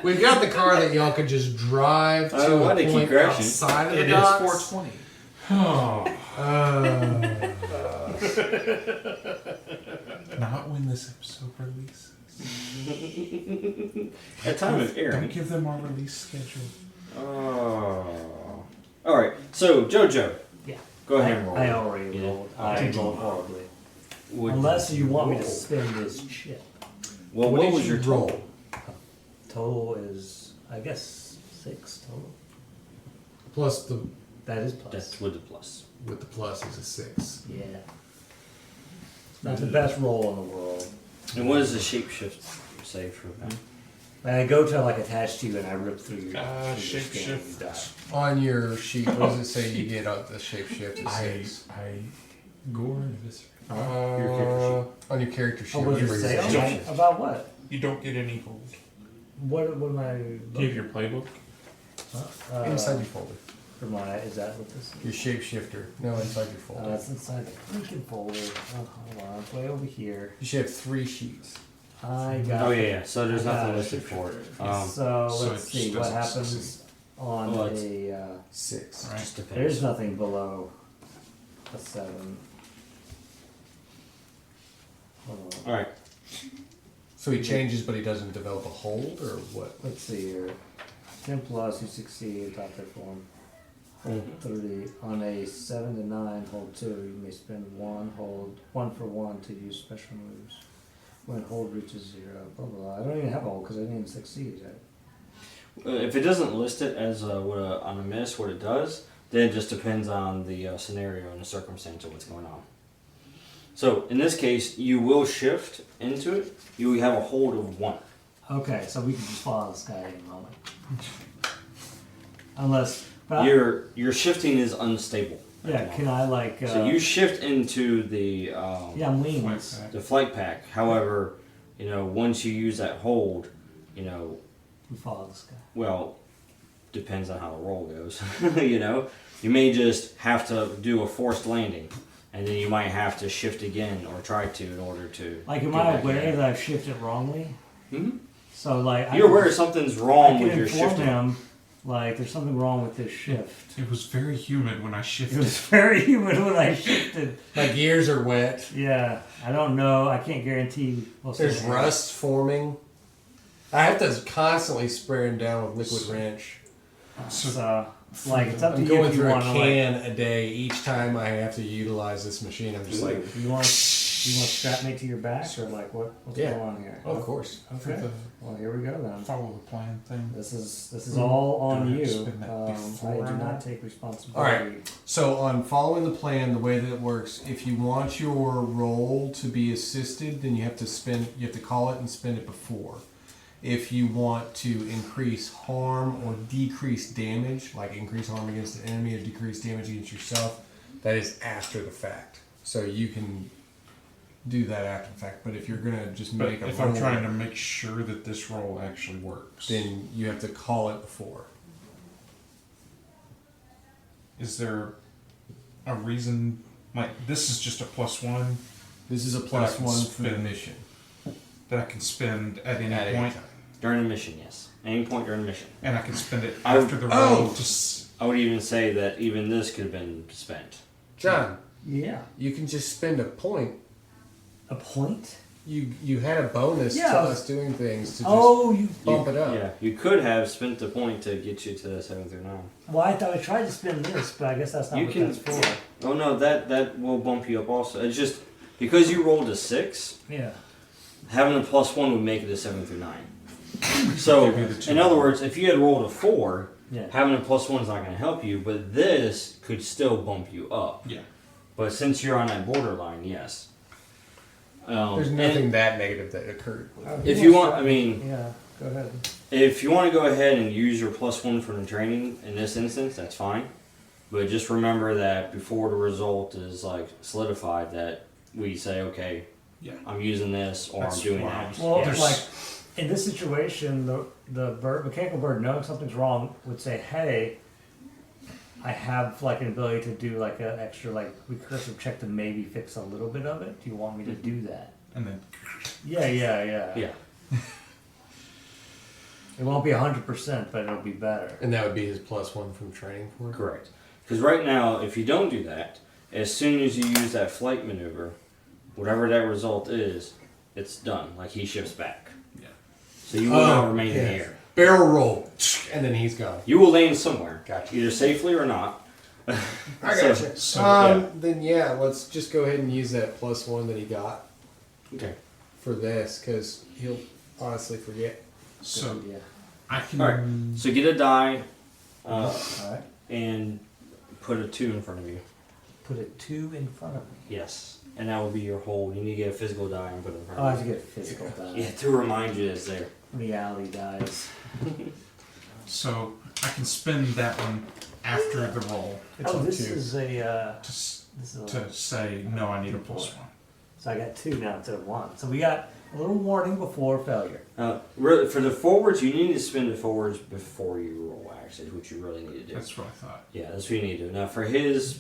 S4: We've got the car that y'all could just drive to
S2: why
S4: a
S2: they keep
S4: point
S2: crashing?
S4: outside of the
S8: It is
S4: docks.
S8: 420.
S3: Not when this episode releases.
S2: At time of
S3: Don't
S2: airing.
S3: give them our release schedule.
S2: Oh. Alright, so, JoJo.
S6: Yeah.
S2: Go ahead and roll.
S6: I already
S2: Yeah.
S6: rolled. I rolled horribly.
S2: What
S6: Unless
S2: did
S6: you want me to
S2: roll?
S6: spin this chip.
S2: Well,
S4: What
S2: what
S4: did
S2: was
S4: you
S2: your
S4: roll?
S2: total?
S6: Total is, I guess, 6 total.
S4: Plus the
S6: That is plus.
S2: That's with the plus.
S4: With the plus is a 6.
S6: Yeah. Not the best roll in the world.
S2: And what does the shapeshift say for that?
S6: When I go to like attach to you and I rip through your through your skin, you
S3: Shapeshift.
S6: die.
S4: On your sheet, what does it say you get out the shapeshift?
S9: I gore and eviscerate.
S4: On your character sheet.
S6: Oh, what does it say?
S4: whatever
S6: on
S4: you
S6: that? About what?
S3: You don't get any hold.
S6: What am I?
S9: Do you have your playbook?
S4: Inside your folder.
S6: For my, is that what this is?
S4: Your shapeshifter. No, inside your folder.
S6: It's inside the freaking folder. Oh, hold on, it's way over here.
S4: You should have 3 sheets.
S6: I got.
S2: Oh yeah. So there's
S6: I got
S2: nothing
S6: it.
S2: listed for it.
S6: So
S3: so
S6: let's
S3: it
S6: see
S3: just
S6: what
S3: doesn't
S6: happens
S3: succeed.
S6: on
S2: Well, it's-
S6: a.
S4: 6.
S3: Right.
S2: Just depends.
S6: There's nothing below a 7. Hold on.
S2: All right.
S4: So he changes, but he doesn't develop a hold, or what?
S6: Let's see here. 10 plus, you succeed, top tip form. Hold 30. On a 7 to 9, hold 2. You may spend 1 for 1 to use special moves. When hold reaches 0, blah blah. I don't even have a hold because I didn't even succeed yet.
S2: If it doesn't list it as on a miss, what it does, then it just depends on the scenario and the circumstance of what's going on. So in this case, you will shift into it. You will have a hold of 1.
S6: Okay, so we can just follow this guy any moment. Unless. But
S2: Your shifting is unstable.
S6: yeah, can I like.
S2: So you shift into the
S6: Yeah, I'm wings.
S2: the flight pack. However, once you use that hold,
S6: We follow this guy.
S2: well, depends on how the roll goes. You may just have to do a forced landing, and then you might have to shift again or try to in order to.
S6: Like, am
S2: get
S6: I
S2: back
S6: aware
S2: in.
S6: that I've shifted wrongly?
S2: Mhm.
S6: So, like.
S2: You're aware something's wrong
S6: I
S2: with
S6: can
S2: your
S6: inform
S2: shifting.
S6: him, like, there's something wrong with this shift.
S3: It was very humid when I
S6: It
S3: shifted.
S6: was very humid when I shifted.
S4: My gears are wet.
S6: Yeah, I don't know. I can't guarantee. We'll see.
S4: There's rust forming. I have to constantly spray them down with liquid wrench.
S6: So, like, it's up to
S4: I'm
S6: you
S4: going
S6: if you
S4: through a
S6: want to.
S4: can a day each time I have to utilize this machine. I'm just like,
S6: You want to strap me to your back or like what's
S4: Yeah.
S6: going on here?
S4: oh, of course.
S3: For
S6: Okay.
S3: the
S6: Well, here we go then.
S3: follow the plan thing.
S6: This is all on
S3: Do I
S6: you.
S3: spin that
S6: I
S3: before
S6: do
S3: I
S6: not
S3: roll?
S6: take responsibility.
S4: All right. So on following the plan, the way that it works, if you want your roll to be assisted, then you have to call it and spend it before. If you want to increase harm or decrease damage, like increase harm against the enemy or decrease damage against yourself, that is after the fact. So you can do that after the fact. But if you're gonna just
S3: But
S4: make a
S3: if
S4: roll,
S3: I'm trying to make sure that this roll actually works,
S4: then you have to call it before.
S3: is there a reason? Like this is just a +1
S4: This is a
S3: That I
S4: plus
S3: can
S4: one for the
S3: spend
S4: mission.
S3: that I can spend at any
S4: At any
S3: point,
S4: time.
S2: During the mission, yes. Any point during the mission.
S3: and I can spend it
S2: I would-
S3: after the roll.
S4: Oh!
S2: I would even say that even this could have been spent.
S4: John,
S6: Yeah.
S4: you can just spend a point.
S6: A point?
S4: You had a bonus
S6: Yeah.
S4: to us doing things to just
S6: Oh, you.
S4: bump it up.
S2: Yeah, you could have spent the point to get you to 7 through 9.
S6: Well, I thought I tried to spin this, but I guess that's not
S2: You
S6: what
S2: can-
S6: that's for.
S2: Oh no, that will bump you up also. It's just because you rolled a 6,
S6: Yeah.
S2: having a +1 would make it a 7 through 9. So,
S3: Give you the two.
S2: in other words, if you had rolled a 4,
S6: Yeah.
S2: having a +1 is not going to help you, but this could still bump you up.
S3: Yeah.
S2: But since you're on that borderline, yes.
S4: There's
S2: And
S4: nothing that negative that occurred.
S2: if you want, I mean,
S6: Yeah. Go ahead.
S2: if you want to go ahead and use your +1 for the training in this instance, that's fine. But just remember that before the result is like solidified, that we say, okay,
S3: Yeah.
S2: I'm using this or
S3: That's
S2: I'm doing
S3: why
S2: that.
S6: Well,
S2: Yes.
S6: like in this situation, the mechanical bird, knowing something's wrong, would say, "Hey, I have like an ability to do like an extra like recursive check to maybe fix a little bit of it. Do you want me to do that?"
S3: And then
S6: Yeah.
S2: Yeah.
S6: It won't be 100%, but it'll be better.
S4: And that would be his +1 from training for it?
S2: Correct. Because right now, if you don't do that, as soon as you use that flight maneuver, whatever that result is, it's done. Like he shifts back.
S3: Yeah.
S2: So you will not
S4: Oh,
S2: remain in the
S4: yeah.
S2: air.
S4: Barrel roll, and then he's gone.
S2: You will land somewhere,
S4: Gotcha.
S2: either safely or not.
S4: I gotcha.
S3: So,
S4: Then yeah, let's just go ahead and use that +1 that he got
S2: Okay.
S4: for this, because he'll honestly forget.
S6: Yeah.
S3: I can.
S2: All right. So get a die,
S6: All right.
S2: and put a 2 in front of you.
S6: Put a 2 in front of me.
S2: Yes. And that will be your hold. You need to get a physical die and put it in front
S6: Oh, I
S2: of
S6: have
S2: you.
S6: to get physical die.
S2: Yeah, to remind you it's there.
S6: Reality dies.
S3: So I can spend that one after the roll
S4: It's
S6: Oh,
S4: on
S6: this
S4: 2.
S6: is a.
S3: to, s-
S6: This is a.
S3: to say, no, I need a +1.
S6: So I got 2 now instead of 1. So we got a little warning before failure.
S2: Really, for the forwards, you need to spend the forwards before you roll, actually, is what you really need to do.
S3: That's what I thought.
S2: Yeah, that's what you need to do. Now, for his,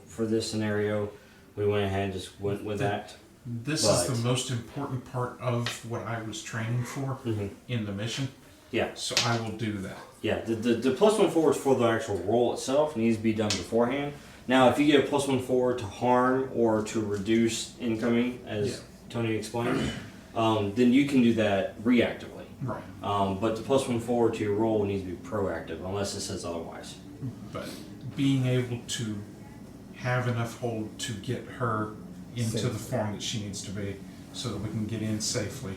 S2: for this scenario, we went ahead and just went with that.
S3: This
S2: But-
S3: is the most important part of what I was training for
S2: Mhm.
S3: in the mission.
S2: Yeah.
S3: So I will do that.
S2: Yeah, the +1 forwards for the actual roll itself needs to be done beforehand. Now, if you get a +1 forward to harm or to reduce incoming, as Tony explained, then you can do that reactively.
S3: Right.
S2: But the +1 forward to your roll needs to be proactive, unless it says otherwise.
S3: But being able to have enough hold to get her into the form that she needs to be so that we can get in safely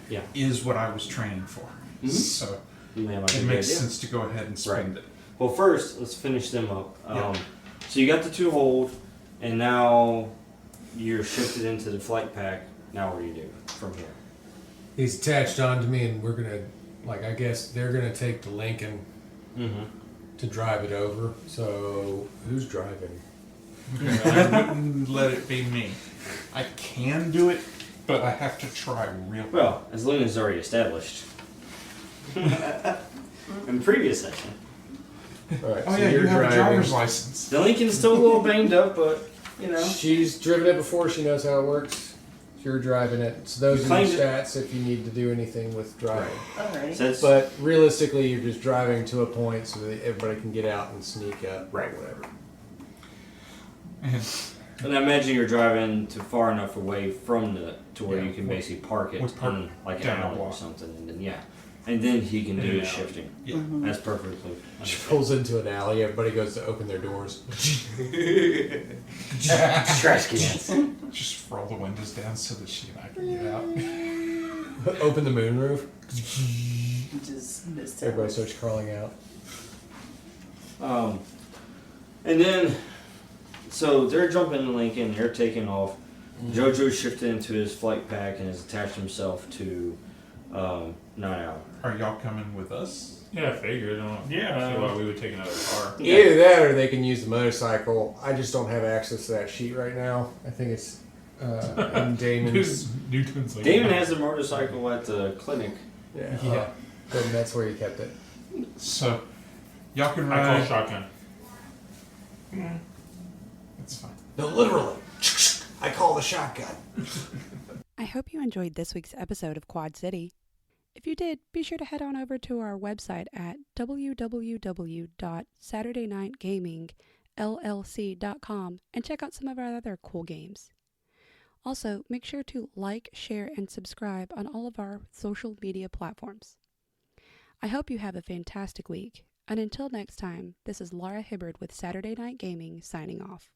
S2: Yeah.
S3: is what I was training for.
S2: Mhm.
S3: So
S2: You may have a
S3: it
S2: good
S3: makes
S2: idea.
S3: sense to go ahead and spend it.
S2: Well, first, let's finish them up.
S3: Yeah.
S2: So you got the 2 hold, and now you're shifted into the flight pack. Now what do you do from here?
S4: He's attached onto me, and we're gonna, I guess they're gonna take the Lincoln
S2: Mm-hmm.
S4: to drive it over. So who's driving?
S3: I wouldn't let it be me. I can do it, but I have to try real
S2: Well, as long as it's already established. In the previous session.
S4: All right.
S3: Oh
S4: so
S3: yeah,
S4: you're
S3: you have a
S4: driving.
S3: driver's license.
S2: The Lincoln's still a little banged up, but,
S4: She's driven it before. She knows how it works. You're driving it. So those
S2: You
S4: are your
S2: claimed it.
S4: stats if you need to do anything with driving.
S7: Alright.
S2: So it's,
S4: But realistically, you're just driving to a point so that everybody can get out and sneak up.
S2: Right.
S4: Or whatever.
S2: and I imagine you're driving to far enough away from to where
S3: Yeah,
S2: you can basically park it
S3: we'll park
S2: in like an
S3: down a
S2: alley or
S3: block.
S2: something, and then and then he can do
S3: In
S2: his
S3: an alley.
S2: shifting.
S3: Yeah.
S2: That's perfectly.
S4: She pulls into an alley. Everybody goes to open their doors.
S2: Trash cans.
S3: Just roll the windows down so that she and I can get out.
S4: Open the moonroof.
S7: Just missed it.
S4: Everybody starts crawling out.
S2: And then, so they're jumping in the Lincoln, they're taking off. JoJo's shifted into his flight pack and has attached himself to Night Owl.
S3: Are y'all coming with us?
S9: Yeah, I figured. I don't
S5: Yeah.
S9: see why we would take another car.
S4: Either that or they can use the motorcycle. I just don't have access to that sheet right now. I think it's in Damon's.
S9: NuTon's like,
S2: Damon has a motorcycle at the clinic.
S4: Yeah.
S3: Yeah.
S4: Then that's where he kept it.
S3: So y'all can
S9: I call
S3: ride.
S9: shotgun.
S3: It's fine.
S4: No, literally. I call the shotgun.
S1: I hope you enjoyed this week's episode of Quad City. If you did, be sure to head on over to our website at www.saturdaynightgamingllc.com and check out some of our other cool games. Also, make sure to like, share, and subscribe on all of our social media platforms. I hope you have a fantastic week, and until next time, this is Laura Hibbard with Saturday Night Gaming signing off.